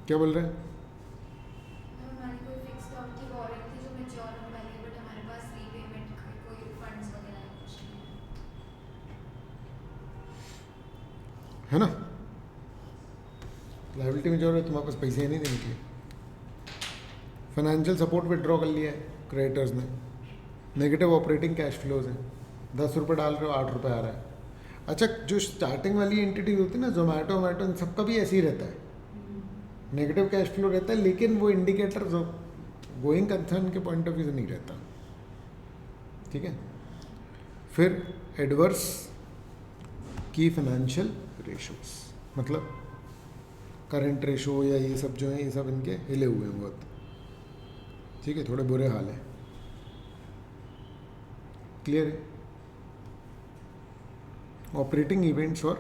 क्या बोल रहे हैं? हमारी कोई फिक्स टर्म की वारंट थी जो मैच्योर होने वाली है, बट हमारे पास रीपेमेंट का कोई फंड्स वगैरह कुछ नहीं है ना, लायबिलिटी में जो है तुम्हारे पास पैसे नहीं देने के लिए। फाइनेंशियल सपोर्ट विड्रॉ कर लिया है क्रेडिटर्स ने, नेगेटिव ऑपरेटिंग कैश फ्लोज है, 10 रुपये डाल रहे हो 8 रुपये आ रहा है। अच्छा, जो स्टार्टिंग वाली एंटिटी होती है ना, जोमेटो वोमेटो, इन सबका भी ऐसे ही रहता है, नेगेटिव कैश फ्लो रहता है, लेकिन वो इंडिकेटर जो गोइंग कंसर्न के पॉइंट ऑफ व्यू से नहीं रहता। ठीक है? फिर एडवर्स की फाइनेंशियल रेशोस, मतलब करंट रेशो या ये सब जो है, ये सब इनके हिले हुए हैं बहुत। ठीक है, थोड़े बुरे हाल है। क्लियर है? ऑपरेटिंग इवेंट्स और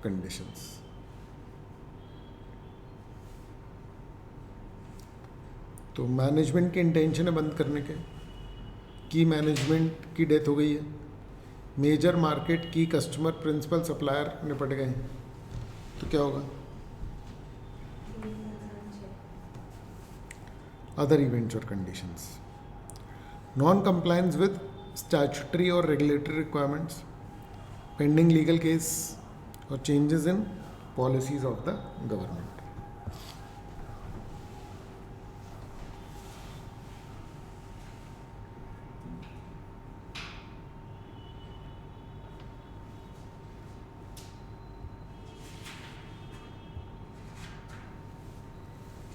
कंडीशंस। तो मैनेजमेंट के इंटेंशन है बंद करने के, की मैनेजमेंट की डेथ हो गई है, मेजर मार्केट की कस्टमर प्रिंसिपल सप्लायर निपट गए, तो क्या होगा? अदर इवेंट्स और conditions, non compliance with statutory और regulatory requirements, pending legal case और changes in policies of the government.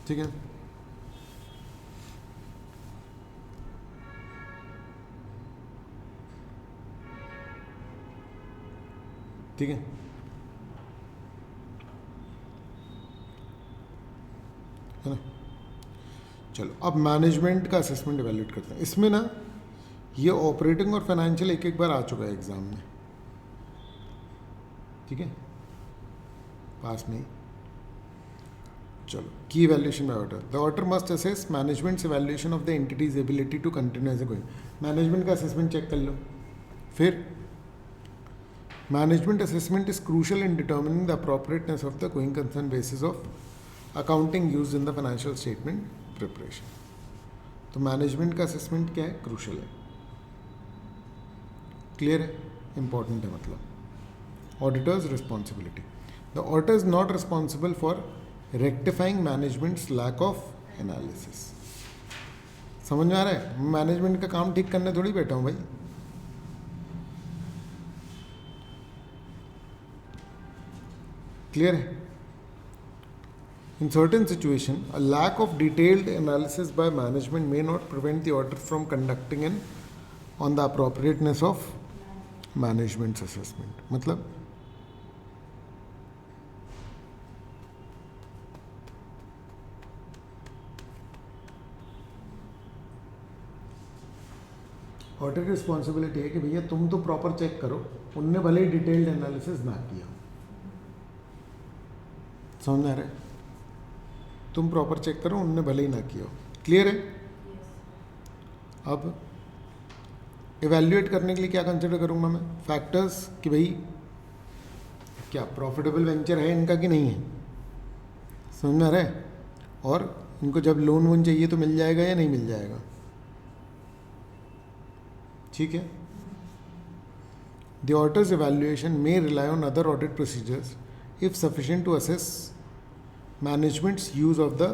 ठीक है? ठीक है, है ना। चलो अब मैनेजमेंट का असेसमेंट इवैल्यूएट करते हैं। इसमें ना ये ऑपरेटिंग और फाइनेंशियल एक एक बार आ चुका है एग्जाम में, ठीक है, पास में ही। चलो की evaluation by auditor. The auditor must assess management's evaluation of the entity's ability to continue as a going. Management का असेसमेंट चेक कर लो। फिर management assessment is crucial in determining the appropriateness of the going concern basis of accounting used in the financial statement preparation. तो management का assessment क्या है, crucial है, clear है, इंपॉर्टेंट है। मतलब auditor's responsibility, the auditor is not responsible for rectifying management's lack of analysis. समझ में आ रहा है, मैनेजमेंट का काम ठीक करने थोड़ी बैठा हूं भाई। क्लियर है। In certain situation, a lack of detailed analysis by management may not prevent the auditor from conducting an on the appropriateness of management's assessment. मतलब ऑडिटर की रिस्पॉन्सिबिलिटी है कि भैया तुम तो प्रॉपर चेक करो, उनने भले ही डिटेल्ड एनालिसिस ना किया। समझ में आ रहा है, तुम प्रॉपर चेक करो, उनने भले ही ना किया हो। क्लियर है। अब इवैल्यूएट करने के लिए क्या कंसिडर करूंगा मैं, फैक्टर्स कि भाई क्या प्रॉफिटेबल वेंचर है इनका कि नहीं है, समझ में आ रहा है, और इनको जब लोन वोन चाहिए तो मिल जाएगा या नहीं मिल जाएगा। ठीक है। The auditors evaluation may rely on other audit procedures if sufficient to assess management's use of the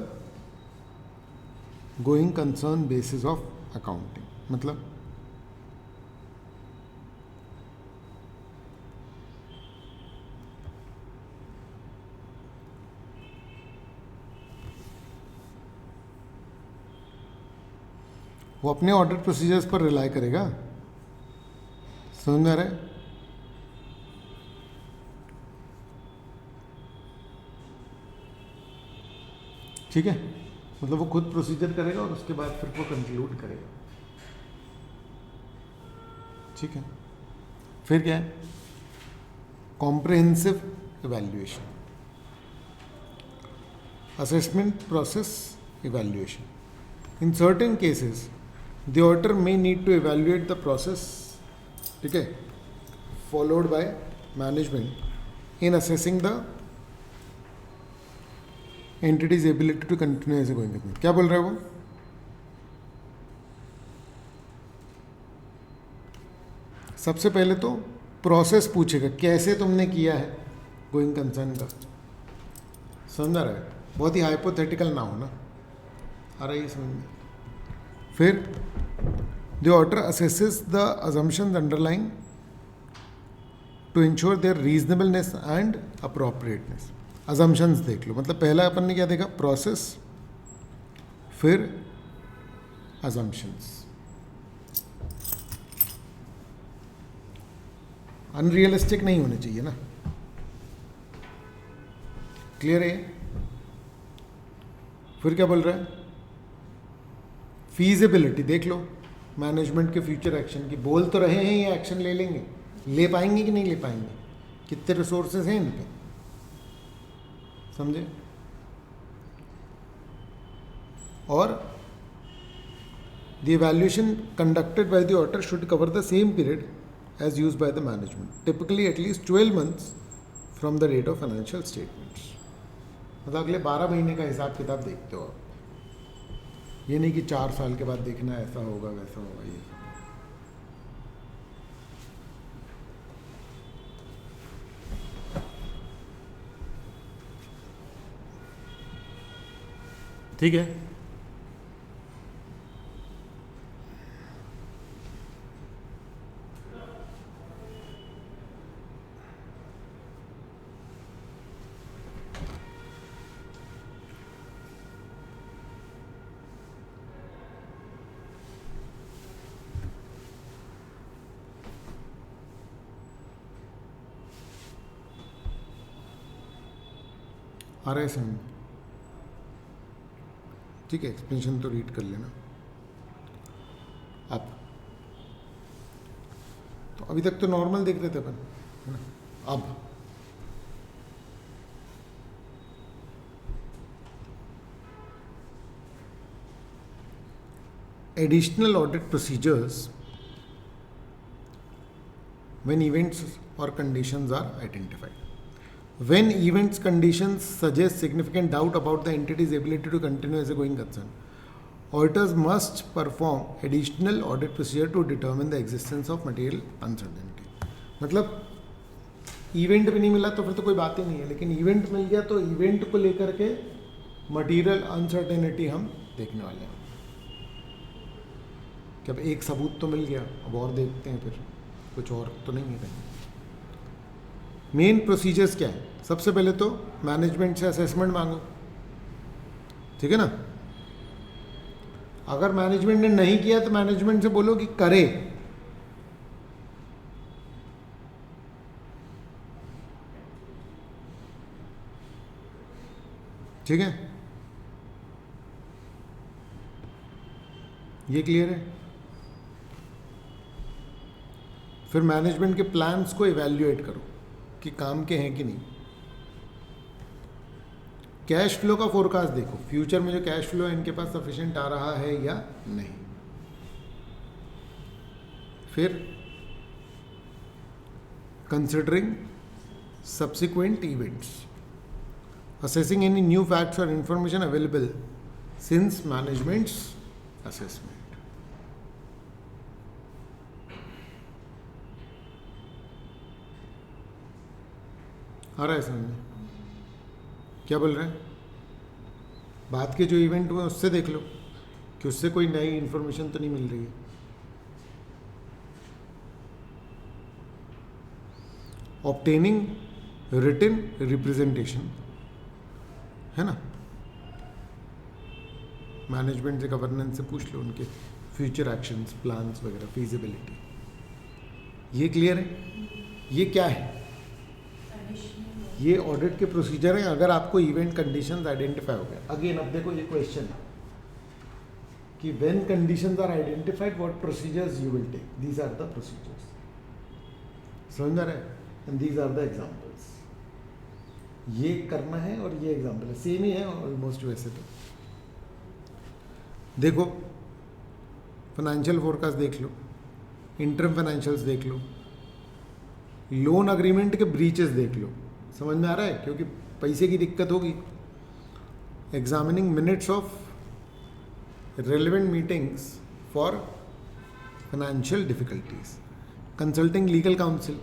going concern basis of accounting। मतलब वो अपने ऑडिट प्रोसीजर्स पर रिलाई करेगा। समझ में आ रहा है। ठीक है, मतलब वो खुद प्रोसीजर करेगा और उसके बाद फिर वो कंक्लूड करेगा। ठीक है। फिर क्या है, comprehensive evaluation, assessment process evaluation. In certain cases the auditor may need to evaluate the process, ठीक है, followed by management in assessing the entity's ability to continue as a going concern. क्या बोल रहे हो वो, सबसे पहले तो प्रोसेस पूछेगा कैसे तुमने किया है गोइंग कंसर्न का। समझ रहा है, बहुत ही हाइपोथेटिकल ना हो ना, आ रही है समझ में। फिर the auditor assesses the assumptions underlying to ensure their reasonableness and appropriateness. Assumptions देख लो, मतलब पहला अपन ने क्या देखा, प्रोसेस, फिर अजम्पशंस। अनरियलिस्टिक नहीं होने चाहिए ना। क्लियर है। फिर क्या बोल रहा है, फीजिबिलिटी देख लो मैनेजमेंट के फ्यूचर एक्शन की। बोल तो रहे हैं ये एक्शन ले लेंगे, ले पाएंगे कि नहीं ले पाएंगे, कितने रिसोर्सेज हैं इन पे, समझे। और the evaluation conducted by the auditor should cover the same period as used by the management, typically at least 12 months from the date of financial statements. मतलब अगले 12 महीने का हिसाब किताब देखते हो आप, ये नहीं कि 4 साल के बाद देखना ऐसा होगा वैसा होगा। ये ठीक है। आ रहा है समझ? ठीक है, एक्सप्लेनेशन तो रीड कर लेना आप। तो अभी तक तो नॉर्मल देख रहे थे अपन, है ना? अब additional audit procedures when events or conditions are identified. When events conditions suggest significant doubt about the entity's ability to continue as a going concern, auditors must perform additional audit procedure to determine the existence of material uncertainty. मतलब event भी नहीं मिला तो फिर तो कोई बात ही नहीं है, लेकिन इवेंट मिल गया तो इवेंट को लेकर के मटेरियल अनसर्टेनिटी हम देखने वाले हैं। कि अब एक सबूत तो मिल गया, अब और देखते हैं, फिर कुछ और तो नहीं है कहीं। मेन प्रोसीजर्स क्या है? सबसे पहले तो मैनेजमेंट से असेसमेंट मांगो, ठीक है ना? अगर मैनेजमेंट ने नहीं किया तो मैनेजमेंट से बोलो कि करे। ठीक है, ये क्लियर है? फिर मैनेजमेंट के प्लान्स को इवैल्यूएट करो कि काम के हैं कि नहीं। कैश फ्लो का फोरकास्ट देखो, फ्यूचर में जो कैश फ्लो है इनके पास सफिशिएंट आ रहा है या नहीं। फिर considering subsequent events, assessing any new facts or information available since management's assessment. आ रहा है समझ में? क्या बोल रहे हैं? बात के जो इवेंट हुए उससे देख लो कि उससे कोई नई इंफॉर्मेशन तो नहीं मिल रही है। ऑब्टेनिंग रिटन रिप्रेजेंटेशन, है ना? मैनेजमेंट से, गवर्नेंस से पूछ लो उनके फ्यूचर एक्शंस, प्लान्स वगैरह, फीजिबिलिटी। ये क्लियर है? ये क्या है? ये ऑडिट के प्रोसीजर हैं। अगर आपको इवेंट कंडीशंस आइडेंटिफाई हो गए, अगेन अब देखो ये क्वेश्चन है कि when conditions are identified what procedures you will take, these are the procedures. समझ आ रहा है? And these are the examples. ये करना है और ये एग्जांपल है, सेम ही है ऑलमोस्ट। वैसे तो देखो, फाइनेंशियल फोरकास्ट देख लो, इंटरम फाइनेंशियल्स देख लो, लोन अग्रीमेंट के ब्रीचेस देख लो। समझ में आ रहा है? क्योंकि पैसे की दिक्कत होगी। Examining minutes of relevant meetings for financial difficulties, consulting legal council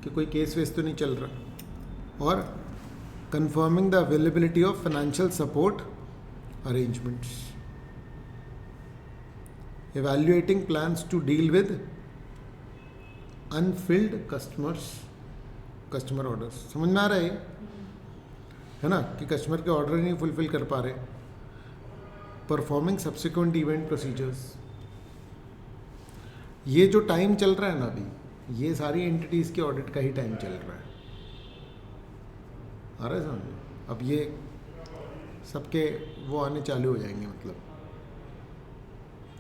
कि कोई केस वेस तो नहीं चल रहा, और confirming the availability of financial support arrangements, evaluating plans to deal with unfilled customer orders। समझ में आ रहा है ना? कि कस्टमर के ऑर्डर नहीं फुलफिल कर पा रहे। Performing subsequent event procedures. ये जो टाइम चल रहा है ना अभी, ये सारी एंटिटीज के ऑडिट का ही टाइम चल रहा है। आ रहा है समझ? अब ये सबके वो आने चालू हो जाएंगे, मतलब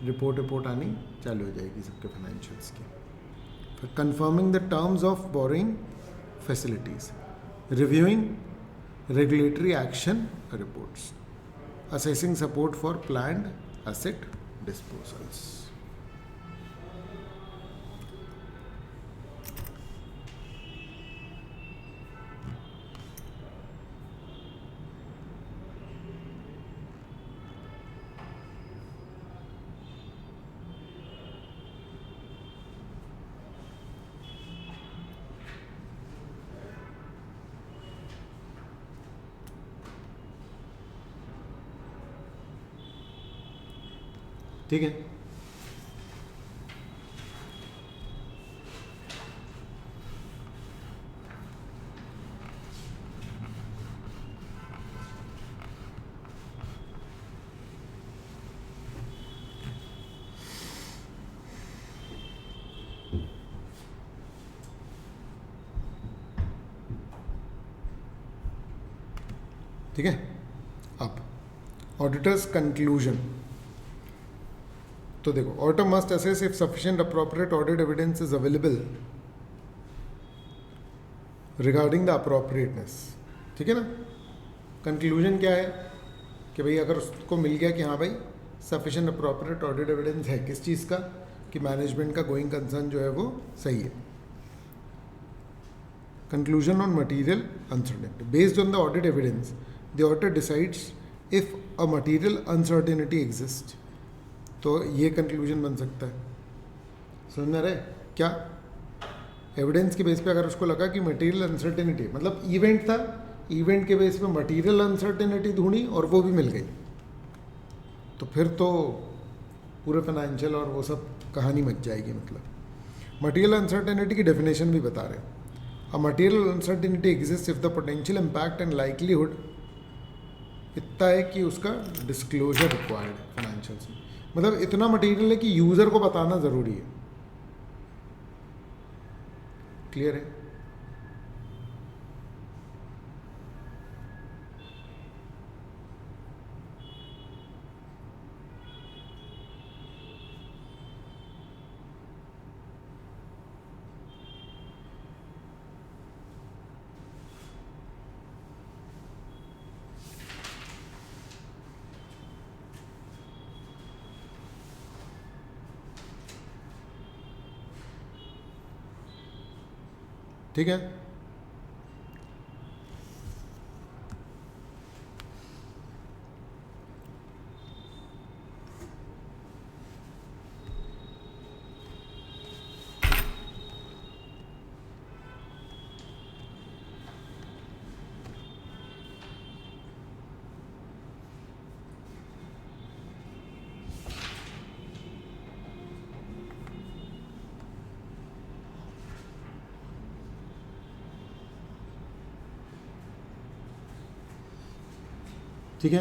रिपोर्ट आनी चालू हो जाएगी सबके फाइनेंशियल्स की। फिर confirming the terms of borrowing facilities, reviewing regulatory action reports, assessing support for planned asset disposals. ठीक है, ठीक है। अब ऑडिटर्स कंक्लूजन, तो देखो, auditor must assess if sufficient appropriate audit evidence is available regarding the appropriateness, ठीक है ना। कंक्लूजन क्या है कि भाई अगर उसको मिल गया कि हाँ भाई सफिशिएंट अप्रोप्रिएट ऑडिट एविडेंस है, किस चीज़ का, कि मैनेजमेंट का गोइंग कंसर्न जो है वो सही है। Conclusion on material uncertainty, based on the audit evidence the auditor decides if a material uncertainty exist. तो ये कंक्लूजन बन सकता है, समझ में आ रहा है क्या। एविडेंस के बेस पे अगर उसको लगा कि मटेरियल अनसर्टेनिटी, मतलब इवेंट था, इवेंट के बेस पे मटेरियल अनसर्टेनिटी ढूंढी और वो भी मिल गई, तो फिर तो पूरे फाइनेंशियल और वो सब कहानी मच जाएगी। मतलब मटेरियल अनसर्टेनिटी की डेफिनेशन भी बता रहे हैं, a material uncertainty exist if the potential impact and likelihood इतना है कि उसका डिस्क्लोजर रिक्वायर्ड है फाइनेंशियल्स में। मतलब इतना मटेरियल है कि यूज़र को बताना ज़रूरी है। क्लियर है। ठीक है। ठीक है।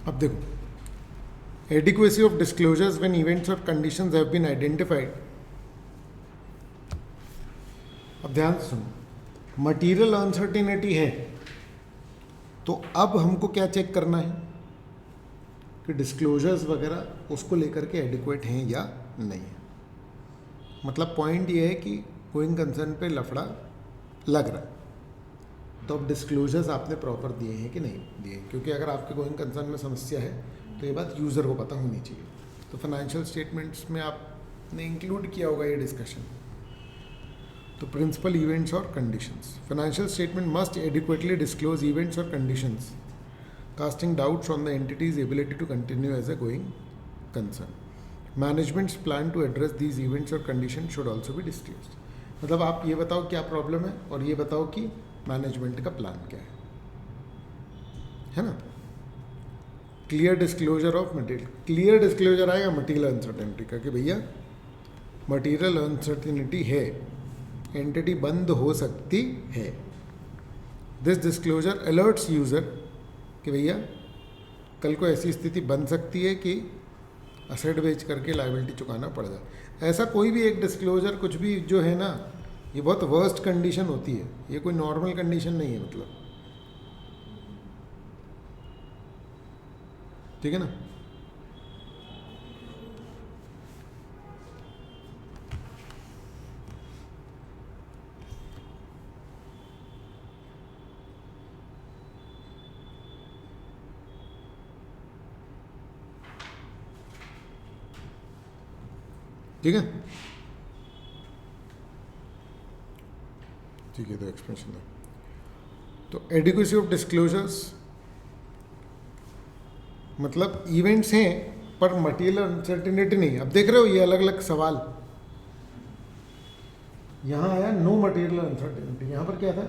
अब देखो, adequacy of disclosures when events और कंडीशंस हैव बीन आइडेंटिफाइड। अब ध्यान से सुनो, मटीरियल अनसर्टेनिटी है तो अब हमको क्या चेक करना है कि डिस्क्लोजर्स वगैरह उसको लेकर के एडिक्वेट हैं या नहीं है। मतलब पॉइंट ये है कि गोइंग कंसर्न पे लफड़ा लग रहा है, तो अब डिस्क्लोजर्स आपने प्रॉपर दिए हैं कि नहीं दिए, क्योंकि अगर आपके गोइंग कंसर्न में समस्या है तो ये बात यूज़र को पता होनी चाहिए। तो फाइनेंशियल स्टेटमेंट्स में आपने इंक्लूड किया होगा ये डिस्कशन। तो प्रिंसिपल इवेंट्स और conditions, financial statement must adequately disclose events और conditions casting doubts on the entity's ability to continue as a going concern. Management's plan to address these events और condition should also be disclosed. मतलब आप ये बताओ क्या problem है और ये बताओ कि मैनेजमेंट का प्लान क्या है ना। Clear disclosure of material, clear disclosure आएगा मटेरियल अनसर्टेनिटी का कि भैया मटेरियल अनसर्टेनिटी है, एंटिटी बंद हो सकती है। दिस डिस्क्लोजर अलर्ट्स यूज़र कि भैया कल को ऐसी स्थिति बन सकती है कि असेट बेच करके लायबिलिटी चुकाना पड़ जाए। ऐसा कोई भी एक डिस्क्लोजर कुछ भी जो है ना, ये बहुत वर्स्ट कंडीशन होती है, ये कोई नॉर्मल कंडीशन नहीं है। मतलब ठीक है ना। ठीक है, ठीक है। तो एक्सप्रेशन है, तो एडिक्वेसी ऑफ डिस्क्लोजर्स मतलब इवेंट्स हैं पर मटेरियल अनसर्टेनिटी नहीं। अब देख रहे हो ये अलग अलग सवाल, यहाँ आया नो मटेरियल अनसर्टेनिटी, यहाँ पर क्या था,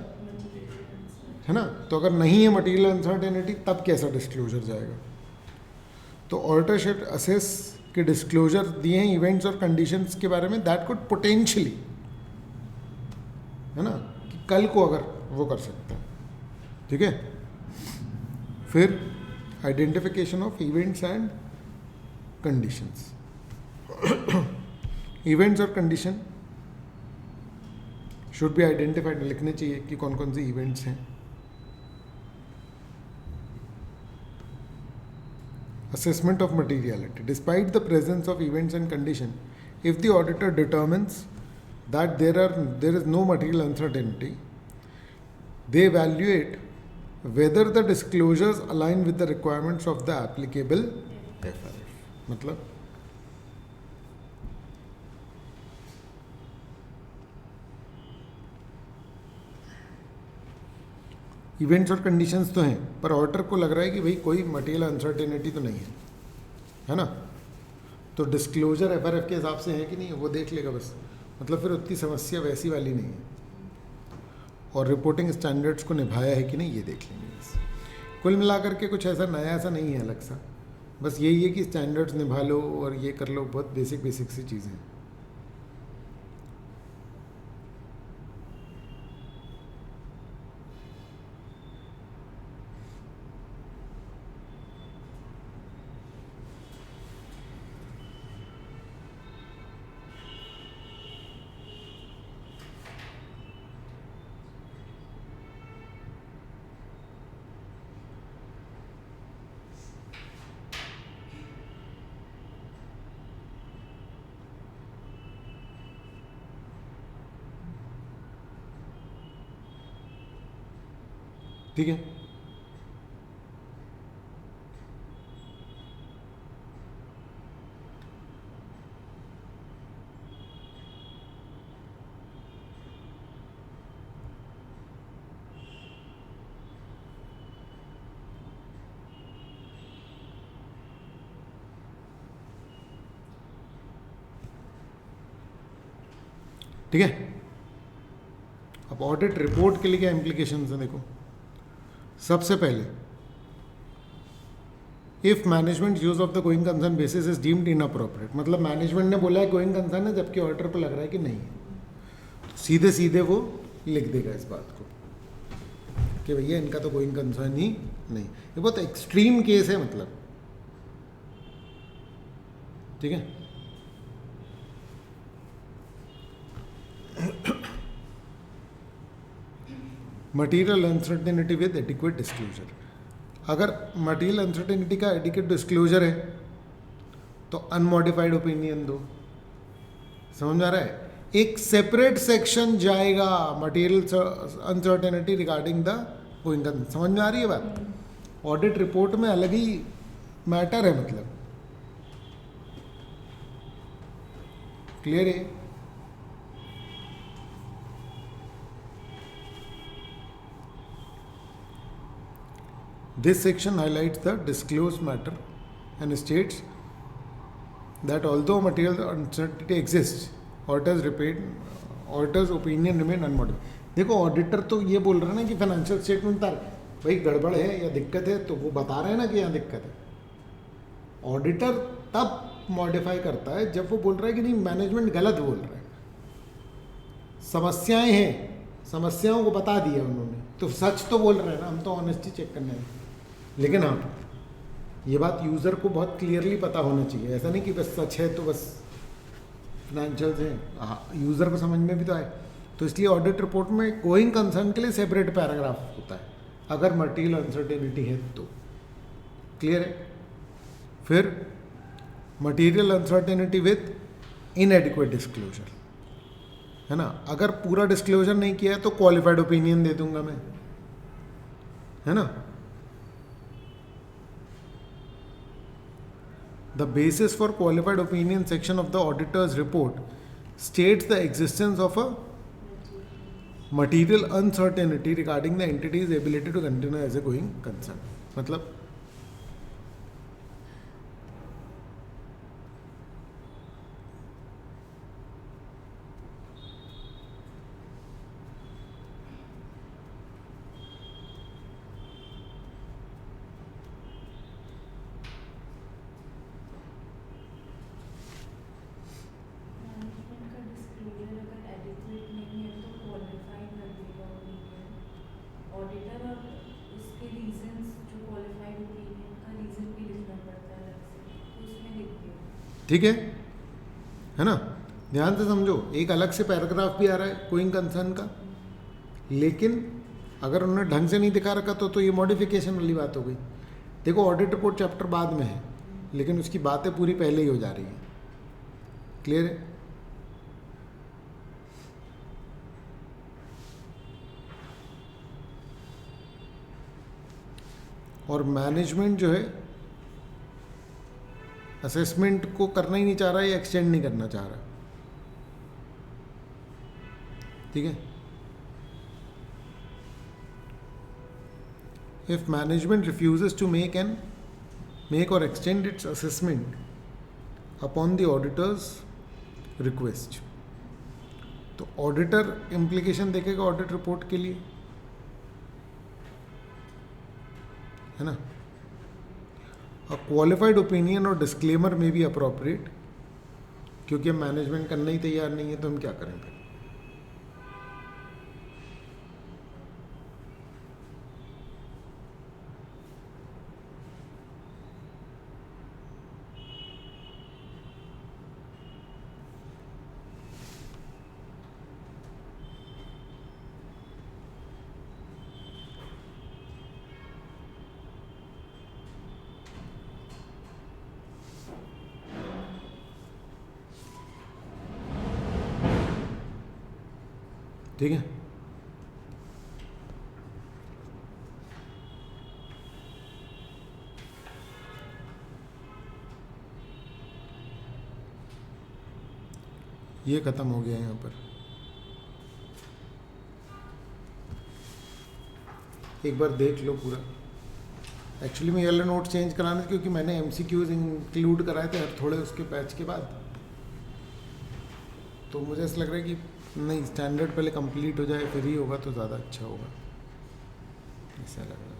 है ना। तो अगर नहीं है मटेरियल अनसर्टेनिटी तब कैसा डिस्क्लोजर जाएगा। तो ऑडिटर शुड असेस कि डिस्क्लोजर दिए हैं इवेंट्स और कंडीशंस के बारे में दैट कुड पोटेंशियली, है ना, कि कल को अगर वो कर सकता है। ठीक है। फिर identification of events and conditions. Events और कंडीशन शुड बी आइडेंटिफाइड लिखने चाहिए कि कौन कौन से इवेंट्स हैं. Assessment of materiality. Despite the presence of events and condition, if the auditor determines that there is no material uncertainty, they evaluate whether the disclosures align with the requirements of the applicable FRF. मतलब events और conditions तो हैं, पर auditor को लग रहा है कि भाई कोई मटेरियल अनसर्टेनिटी तो नहीं है ना, तो डिस्क्लोजर एफआरएफ के हिसाब से है कि नहीं वो देख लेगा बस. मतलब फिर उतनी समस्या वैसी वाली नहीं है. और रिपोर्टिंग स्टैंडर्ड्स को निभाया है कि नहीं ये देख लेंगे बस. कुल मिलाकर के कुछ ऐसा नया ऐसा नहीं है अलग सा, बस यही है कि स्टैंडर्ड्स निभा लो और ये कर लो, बहुत बेसिक सी चीज़ें हैं. ठीक है. ठीक है. अब ऑडिट रिपोर्ट के लिए क्या इम्प्लीकेशंस हैं देखो. सबसे पहले, if management use of the going concern basis is deemed inappropriate, मतलब मैनेजमेंट ने बोला है गोइंग कंसर्न है जबकि ऑडिटर को लग रहा है कि नहीं है, तो सीधे सीधे वो लिख देगा इस बात को कि भैया इनका तो गोइंग कंसर्न ही नहीं. ये बहुत एक्सट्रीम केस है मतलब. ठीक है. Material uncertainty with adequate disclosure. अगर मटीरियल अनसर्टेनिटी का एडिक्वेट डिस्क्लोजर है तो अनमॉडिफाइड ओपिनियन दो. समझ आ रहा है. एक सेपरेट सेक्शन जाएगा material uncertainty regarding the going concern. समझ में आ रही है बात. ऑडिट रिपोर्ट में अलग ही मैटर है मतलब. क्लियर है. This section highlights the disclosed matter and states that although material uncertainty exists, auditor's opinion remain unmodified. देखो ऑडिटर तो ये बोल रहा है ना कि फाइनेंशियल स्टेटमेंट भाई गड़बड़ है या दिक्कत है, तो वो बता रहे हैं ना कि यहाँ दिक्कत है. ऑडिटर तब मॉडिफाई करता है जब वो बोल रहा है कि नहीं मैनेजमेंट गलत बोल रहा है, समस्याएं हैं, समस्याओं को बता दिया उन्होंने, तो सच तो बोल रहे हैं ना, हम तो ऑनेस्टी चेक करने हैं. लेकिन हाँ ये बात यूज़र को बहुत क्लियरली पता होना चाहिए. ऐसा नहीं कि बस सच है तो बस फाइनेंशियल्स हैं, हाँ यूज़र को समझ में भी तो आए. तो इसलिए ऑडिट रिपोर्ट में गोइंग कंसर्न के लिए सेपरेट पैराग्राफ होता है अगर मटीरियल अनसर्टेनिटी है तो. क्लियर है. फिर मटीरियल अनसर्टेनिटी विद इनएडिक्वेट डिस्क्लोजर है ना. अगर पूरा डिस्क्लोजर नहीं किया है तो क्वालिफाइड ओपिनियन दे दूंगा मैं, है ना. The basis for qualified opinion section of the auditor's report states the existence of a material uncertainty regarding the entity's ability to continue as a going concern. मतलब ठीक है ना. ध्यान से समझो, एक अलग से पैराग्राफ भी आ रहा है गोइंग कंसर्न का, लेकिन अगर उन्होंने ढंग से नहीं दिखा रखा तो ये मॉडिफिकेशन वाली बात हो गई। देखो ऑडिट रिपोर्ट चैप्टर बाद में है, लेकिन उसकी बातें पूरी पहले ही हो जा रही हैं। क्लियर है? और मैनेजमेंट जो है असेसमेंट को करना ही नहीं चाह रहा या एक्सटेंड नहीं करना चाह रहा। ठीक है? If management refuses to make or extend its assessment upon the auditor's request, तो ऑडिटर इम्प्लीकेशन देखेगा ऑडिट रिपोर्ट के लिए, है ना। अ क्वालिफाइड ओपिनियन और डिस्क्लेमर में भी अप्रोप्रिएट, क्योंकि हम मैनेजमेंट करना ही तैयार नहीं है तो हम क्या करेंगे। ठीक है? ये खत्म हो गया यहाँ पर। एक बार देख लो पूरा। एक्चुअली मैं येलो नोट चेंज कराने थे क्योंकि मैंने MCQs इंक्लूड कराए थे हर थोड़े उसके बैच के बाद, तो मुझे ऐसा लग रहा है कि नहीं, स्टैंडर्ड पहले कंप्लीट हो जाए फिर ही होगा तो ज़्यादा अच्छा होगा, ऐसा लग रहा है।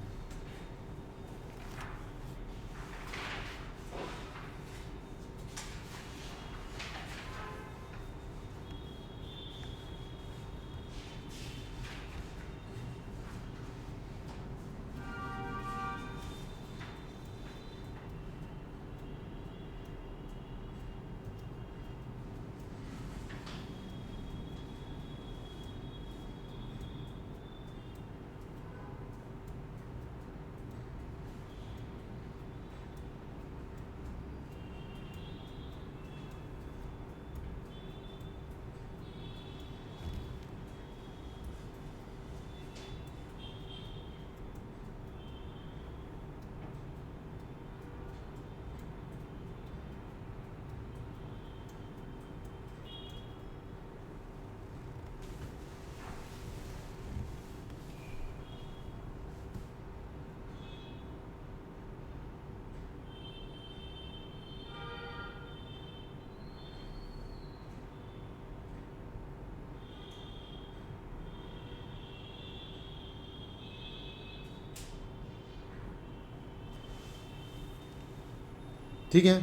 ठीक है?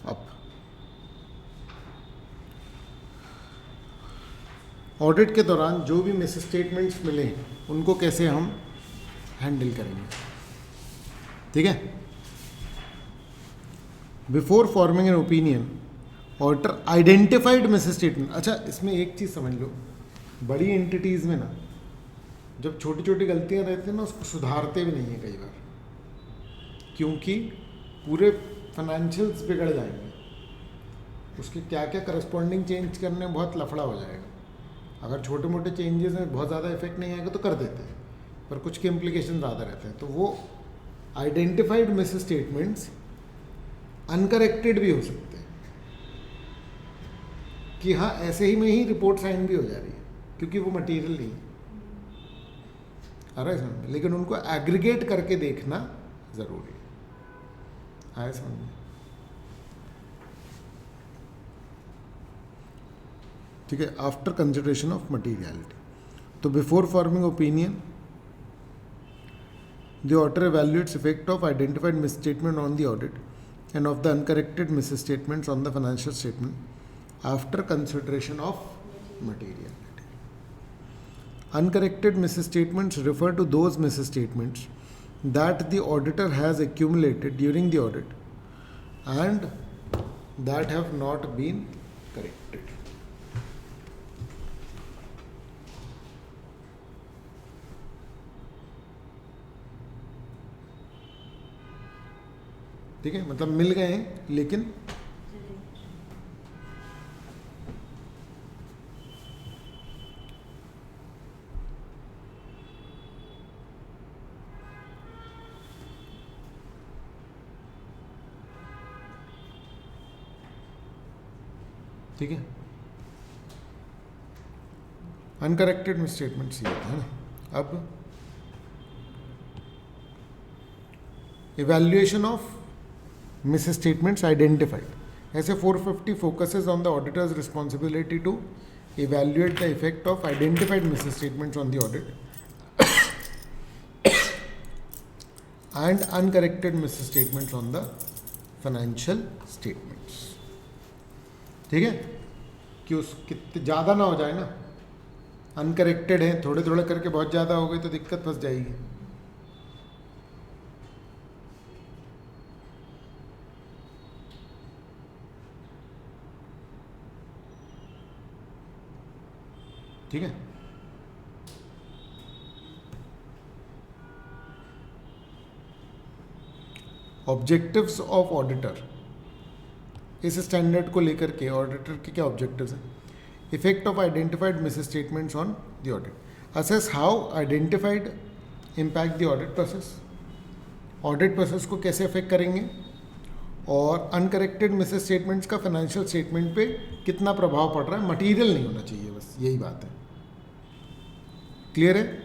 अब ऑडिट के दौरान जो भी मिस स्टेटमेंट्स मिले उनको कैसे हम हैंडल करेंगे। ठीक है? Before forming an opinion auditor identified miss statement. अच्छा, इसमें एक चीज़ समझ लो, बड़ी एंटिटीज़ में ना जब छोटी छोटी गलतियां रहती हैं ना उसको सुधारते भी नहीं है कई बार, क्योंकि पूरे फाइनेंशियल्स बिगड़ जाएंगे, उसके क्या क्या करस्पॉन्डिंग चेंज करने में बहुत लफड़ा हो जाएगा। अगर छोटे मोटे चेंजेस में बहुत ज़्यादा इफेक्ट नहीं आएगा तो कर देते हैं, पर कुछ के इम्प्लीकेशन ज़्यादा रहते हैं। तो वो आइडेंटिफाइड मिस स्टेटमेंट्स अनकरेक्टेड भी हो सकते हैं कि हाँ ऐसे ही में ही रिपोर्ट साइन भी हो जा रही है क्योंकि वो मटेरियल नहीं है, आ रहा है समझ में, लेकिन उनको एग्रीगेट करके देखना ज़रूरी है। आया समझ में? ठीक है? आफ्टर कंसिडरेशन ऑफ मटीरियलिटी, तो before forming opinion the auditor evaluates effect of identified misstatement on the audit and of the uncorrected misstatements on the financial statement after consideration of materiality. Uncorrected misstatements refer to those misstatements that the auditor has accumulated during the audit and that have not been corrected. ठीक है, मतलब मिल गए हैं लेकिन ठीक है, uncorrected misstatements ये है ना. अब इवैल्यूएशन ऑफ मिसस्टेटमेंट्स आइडेंटिफाइड. ऐसे 450 focuses on the auditor's responsibility to evaluate the effect of identified misstatements on the audit and uncorrected misstatements on the financial statements. ठीक है, कि उस कितने ज़्यादा ना हो जाए ना. अनकरेक्टेड है, थोड़े थोड़े करके बहुत ज़्यादा हो गई तो दिक्कत फंस जाएगी. ठीक है, ऑब्जेक्टिव्स ऑफ ऑडिटर. इस स्टैंडर्ड को लेकर के ऑडिटर के क्या ऑब्जेक्टिव्स हैं? Effect of identified misstatements on the audit. Assess how identified impact the audit process. Audit process को कैसे अफेक्ट करेंगे और अनकरेक्टेड मिसस्टेटमेंट्स का फाइनेंशियल स्टेटमेंट पे कितना प्रभाव पड़ रहा है. मटीरियल नहीं होना चाहिए, बस यही बात है. क्लियर है?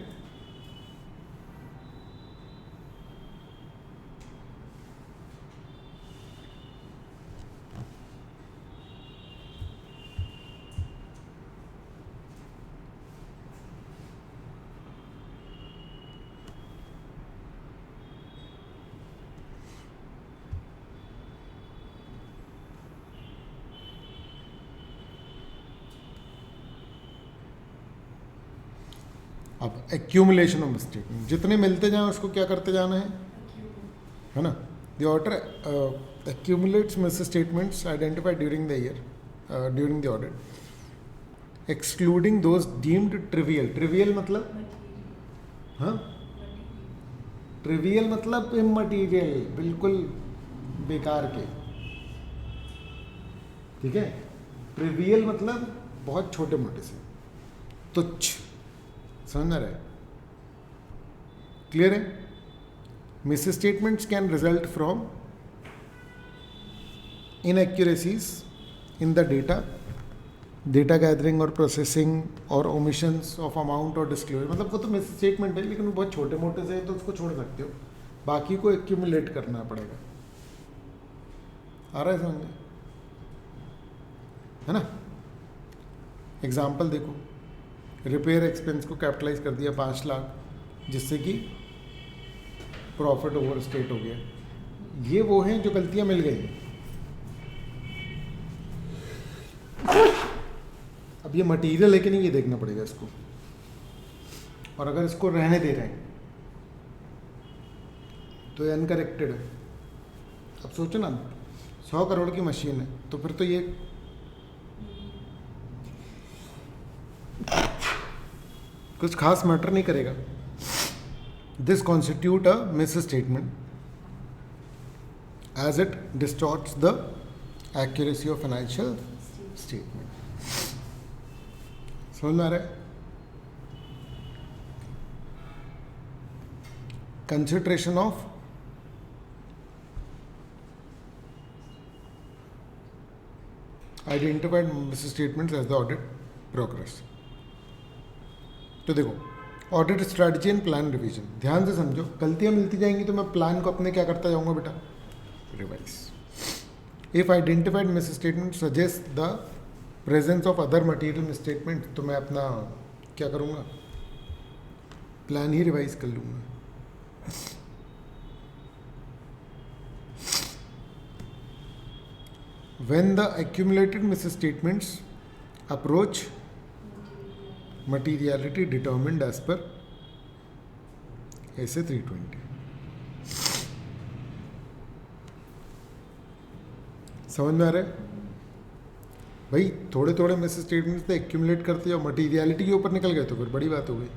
अब एक्यूमुलेशन ऑफ मिसस्टेटमेंट, जितने मिलते जाएं उसको क्या करते जाना है ना. The auditor accumulates misstatements identified during the year, during the audit, excluding those deemed trivial. Trivial मतलब, हाँ, ट्रिवियल मतलब इमटीरियल, बिल्कुल बेकार के. ठीक है, ट्रिवियल मतलब बहुत छोटे मोटे से, तुच्छ. समझ रहे? क्लियर है? Misstatements can result from inaccuracies in the data gathering और प्रोसेसिंग और ओमिशंस ऑफ अमाउंट और डिस्क्लोजर. मतलब वो तो मिसस्टेटमेंट है लेकिन वो बहुत छोटे मोटे से है तो उसको छोड़ सकते हो, बाकी को एक्यूमुलेट करना पड़ेगा. आ रहा है समझ में? है ना. एग्जाम्पल देखो, रिपेयर एक्सपेंस को कैपिटलाइज कर दिया 5 लाख, जिससे कि प्रॉफिट ओवर स्टेट हो गया. ये वो हैं जो गलतियां मिल गई. अब ये मटेरियल है कि नहीं ये देखना पड़ेगा इसको. और अगर इसको रहने दे रहे हैं तो ये अनकरेक्टेड है. अब सोचो ना, 100 करोड़ की मशीन है तो फिर तो ये कुछ खास मैटर नहीं करेगा. This constitute a misstatement as it distorts the accuracy of financial statement. समझ में आ रहा है? Consideration of identified misstatements as the audit progress. तो देखो, audit strategy and plan revision. ध्यान से समझो, गलतियां मिलती जाएंगी तो मैं प्लान को अपने क्या करता जाऊंगा बेटा, revise. If identified miss statement suggest the presence of other material miss statement, तो मैं अपना क्या करूंगा, प्लान ही रिवाइज कर लूंगा. when the accumulated misstatements approach materiality determined as per SA 320. समझ में आ रहा है भाई? थोड़े थोड़े मिस स्टेटमेंट्स तो एक्यूमुलेट करते हो, मटीरियलिटी के ऊपर निकल गए तो फिर बड़ी बात हो गई।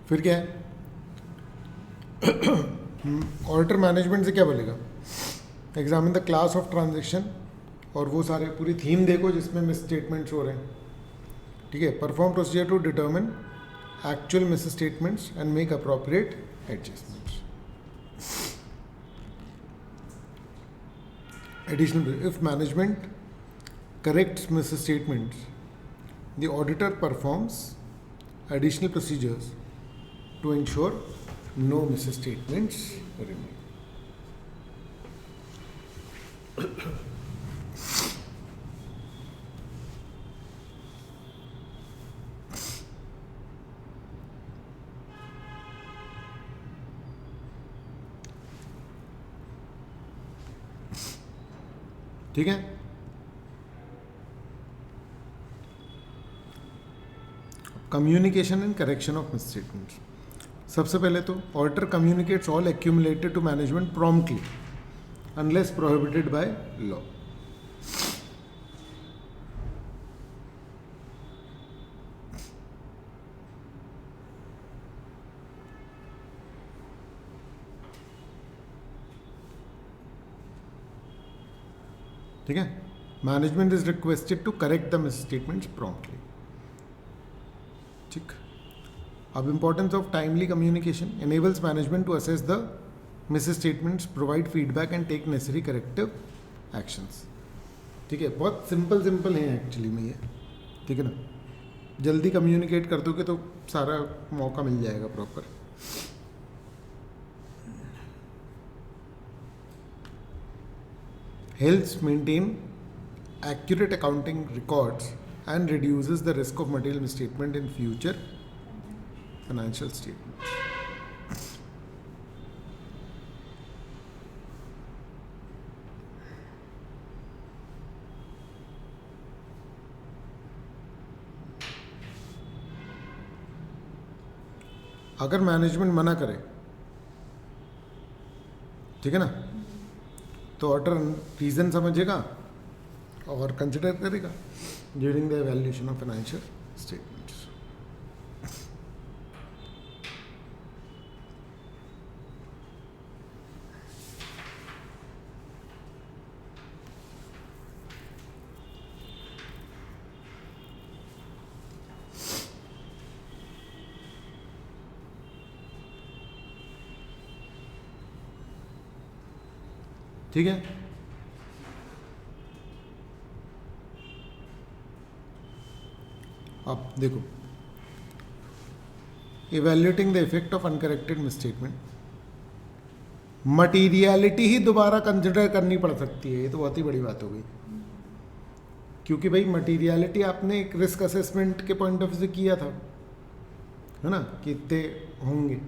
फिर क्या है? ऑडिटर मैनेजमेंट से क्या बोलेगा? Examine the class of transaction, और वो सारे पूरी थीम देखो जिसमें मिस स्टेटमेंट्स हो रहे हैं। ठीक है, perform procedure to determine actual misstatements and make appropriate adjustments. Additional, if management corrects misstatements, the auditor performs additional procedures to ensure no misstatements remain. ठीक है? Communication and correction of misstatements. सबसे पहले तो auditor communicates all accumulated to management promptly unless prohibited by law. ठीक है, management is requested to correct the misstatements promptly. ठीक, अब importance of timely communication enables management to assess the misstatements, provide feedback and take necessary corrective actions. ठीक है, बहुत simple है actually में ये। ठीक है ना, जल्दी कम्युनिकेट कर दोगे तो सारा मौका मिल जाएगा proper. helps maintain accurate accounting records and reduces the risk of material misstatement in future financial statements. अगर मैनेजमेंट मना करे, ठीक है ना, तो ऑडिटर रीज़न समझेगा और कंसिडर करेगा during the evaluation of financial statements. ठीक है, अब देखो, evaluating the effect of uncorrected misstatement, materiality ही दोबारा कंसिडर करनी पड़ सकती है। ये तो बहुत ही बड़ी बात हो गई, क्योंकि भाई मटीरियलिटी आपने एक रिस्क असेसमेंट के पॉइंट ऑफ व्यू से किया था, है ना, कि इतने होंगे।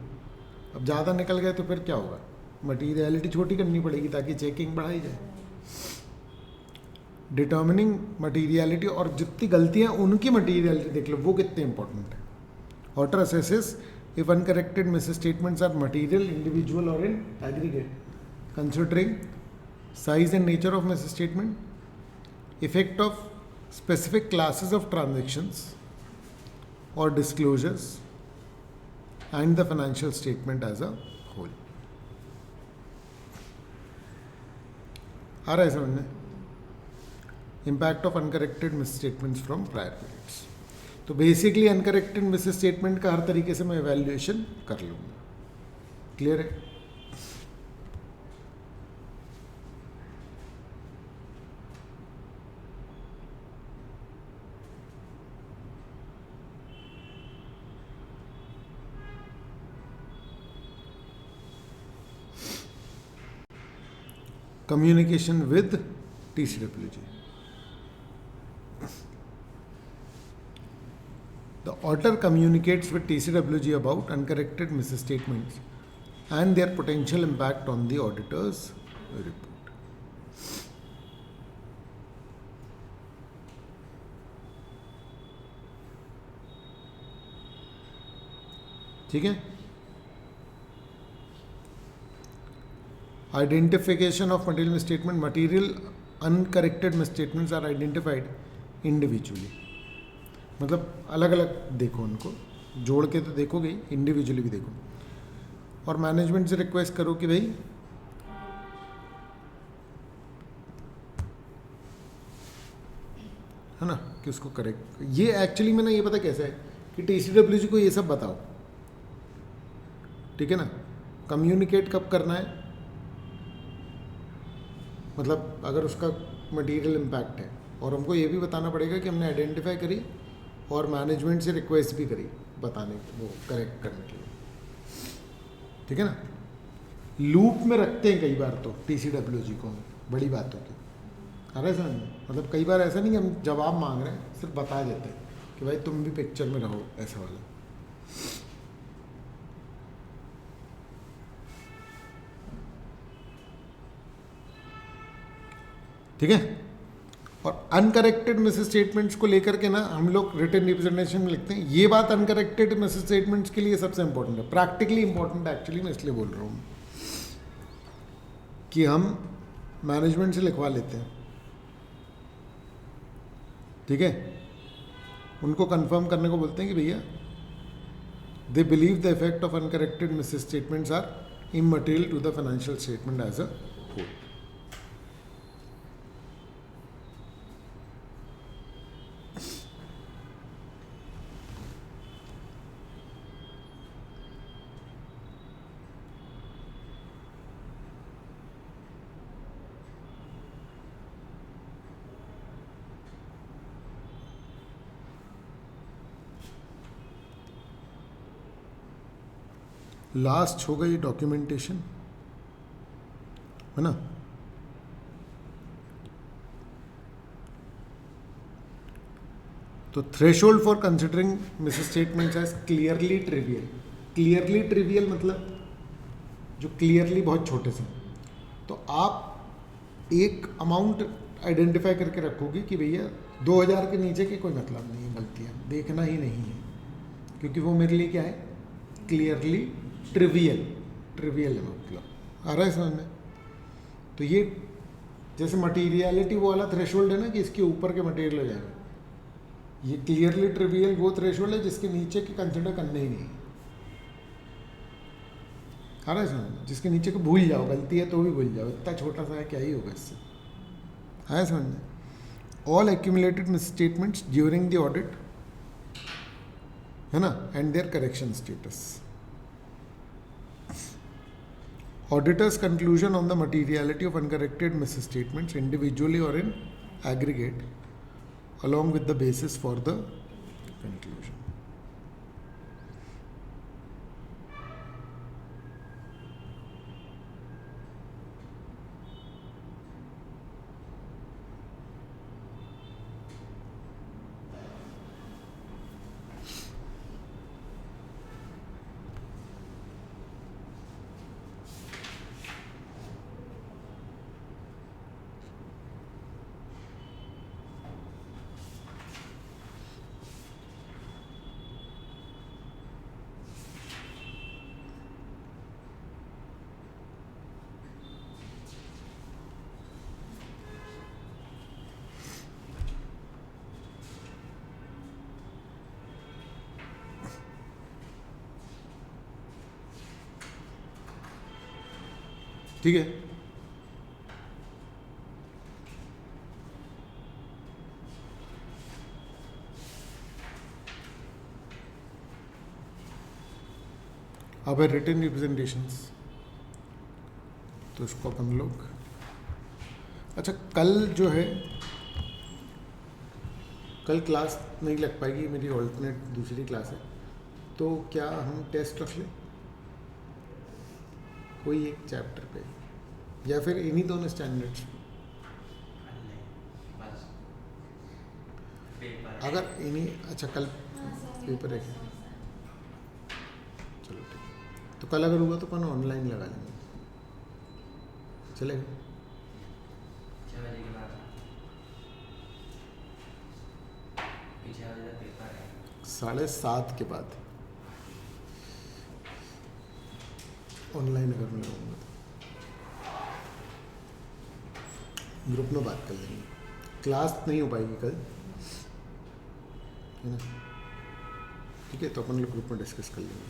अब ज़्यादा निकल गए तो फिर क्या होगा? मटीरियलिटी छोटी करनी पड़ेगी ताकि चेकिंग बढ़ाई जाए। डिटर्मिनिंग मटीरियलिटी, और जितनी गलतियां उनकी मटीरियलिटी देख लो वो कितने इंपॉर्टेंट है। Auditor assesses if uncorrected misstatements are material, individual और in aggregate, considering size and nature of misstatement, effect of specific classes of transactions और disclosures and the financial statement as a whole. आ रहा है समझ में? Impact of uncorrected misstatements from prior periods. तो basically uncorrected misstatement का हर तरीके से मैं एवेल्युएशन कर लूँगा। क्लियर है? communication with TCWG. The auditor communicates with TCWG about uncorrected misstatements and their potential impact on the auditor's report. ठीक है. Identification of material misstatement. Material uncorrected misstatements are identified individually. मतलब अलग अलग देखो उनको, जोड़ के तो देखोगे, इंडिविजुअली भी देखो. और मैनेजमेंट से रिक्वेस्ट करो कि भाई है ना कि उसको करेक्ट. ये एक्चुअली में ना ये पता कैसा है कि TCWG को ये सब बताओ, ठीक है ना. कम्युनिकेट कब करना है, मतलब अगर उसका मटेरियल इम्पैक्ट है, और हमको ये भी बताना पड़ेगा कि हमने आइडेंटिफाई करी और मैनेजमेंट से रिक्वेस्ट भी करी बताने वो करेक्ट करने के लिए, ठीक है ना. लूप में रखते हैं कई बार तो TCWG को बड़ी बातों की. अरे सर मतलब कई बार ऐसा नहीं कि हम जवाब मांग रहे हैं, सिर्फ बता देते हैं कि भाई तुम भी पिक्चर में रहो, ऐसा वाला. ठीक है. और अनकरेक्टेड मिस स्टेटमेंट्स को लेकर के ना हम लोग रिटन रिप्रेजेंटेशन में लिखते हैं. ये बात अनकरेक्टेड मिस स्टेटमेंट्स के लिए सबसे इंपॉर्टेंट है, प्रैक्टिकली इंपॉर्टेंट है एक्चुअली. मैं इसलिए बोल रहा हूँ कि हम मैनेजमेंट से लिखवा लेते हैं, ठीक है. उनको कंफर्म करने को बोलते हैं कि भैया they believe the effect of uncorrected misstatements are immaterial to the financial statement as a whole. Last होगा ये डॉक्यूमेंटेशन, है ना. तो threshold for considering misstatements as clearly trivial. Clearly trivial मतलब जो क्लियरली बहुत छोटे से. तो आप एक अमाउंट आइडेंटिफाई करके रखोगे कि भैया 2000 के नीचे के कोई मतलब नहीं है, गलतियाँ देखना ही नहीं है, क्योंकि वो मेरे लिए क्या है, क्लियरली ट्रिवियल. ट्रिवियल है मतलब, आ रहा है समझ में. तो ये जैसे मटीरियलिटी वो वाला थ्रेशोल्ड है ना कि इसके ऊपर के मटेरियल हो जाएगा, ये क्लियरली ट्रिवियल वो थ्रेशोल्ड है जिसके नीचे के कंसिडर करने ही नहीं. आ रहा है समझ में. जिसके नीचे को भूल जाओ, गलती है तो भी भूल जाओ, इतना छोटा सा है क्या ही होगा इससे. आया समझ में. All accumulated misstatements during the audit, है ना, and their correction status. Auditor's conclusion on the materiality of uncorrected misstatements individually or in aggregate, along with the basis for the conclusion. ठीक है. अब है रिटन रिप्रेजेंटेशंस, तो इसको अपन लोग, अच्छा कल जो है, कल क्लास नहीं लग पाएगी मेरी, ऑल्टरनेट दूसरी क्लास है, तो क्या हम टेस्ट रख लें कोई एक चैप्टर पे, या फिर इन्हीं दोनों स्टैंडर्ड्स? बस पेपर अगर इन्हीं, अच्छा कल हाँ सर पेपर है क्या? चलो ठीक है, तो कल अगर हुआ तो अपन ऑनलाइन लगा लेंगे, चलेगा? 6 बजे के बाद 6 बजे तक पेपर है। 7:30 के बाद ऑनलाइन अगर मैं लगाऊंगा तो ग्रुप में बात कर लेंगे। क्लास नहीं हो पाएगी कल, है ना? ठीक है, तो अपन लोग ग्रुप में डिस्कस कर लेंगे।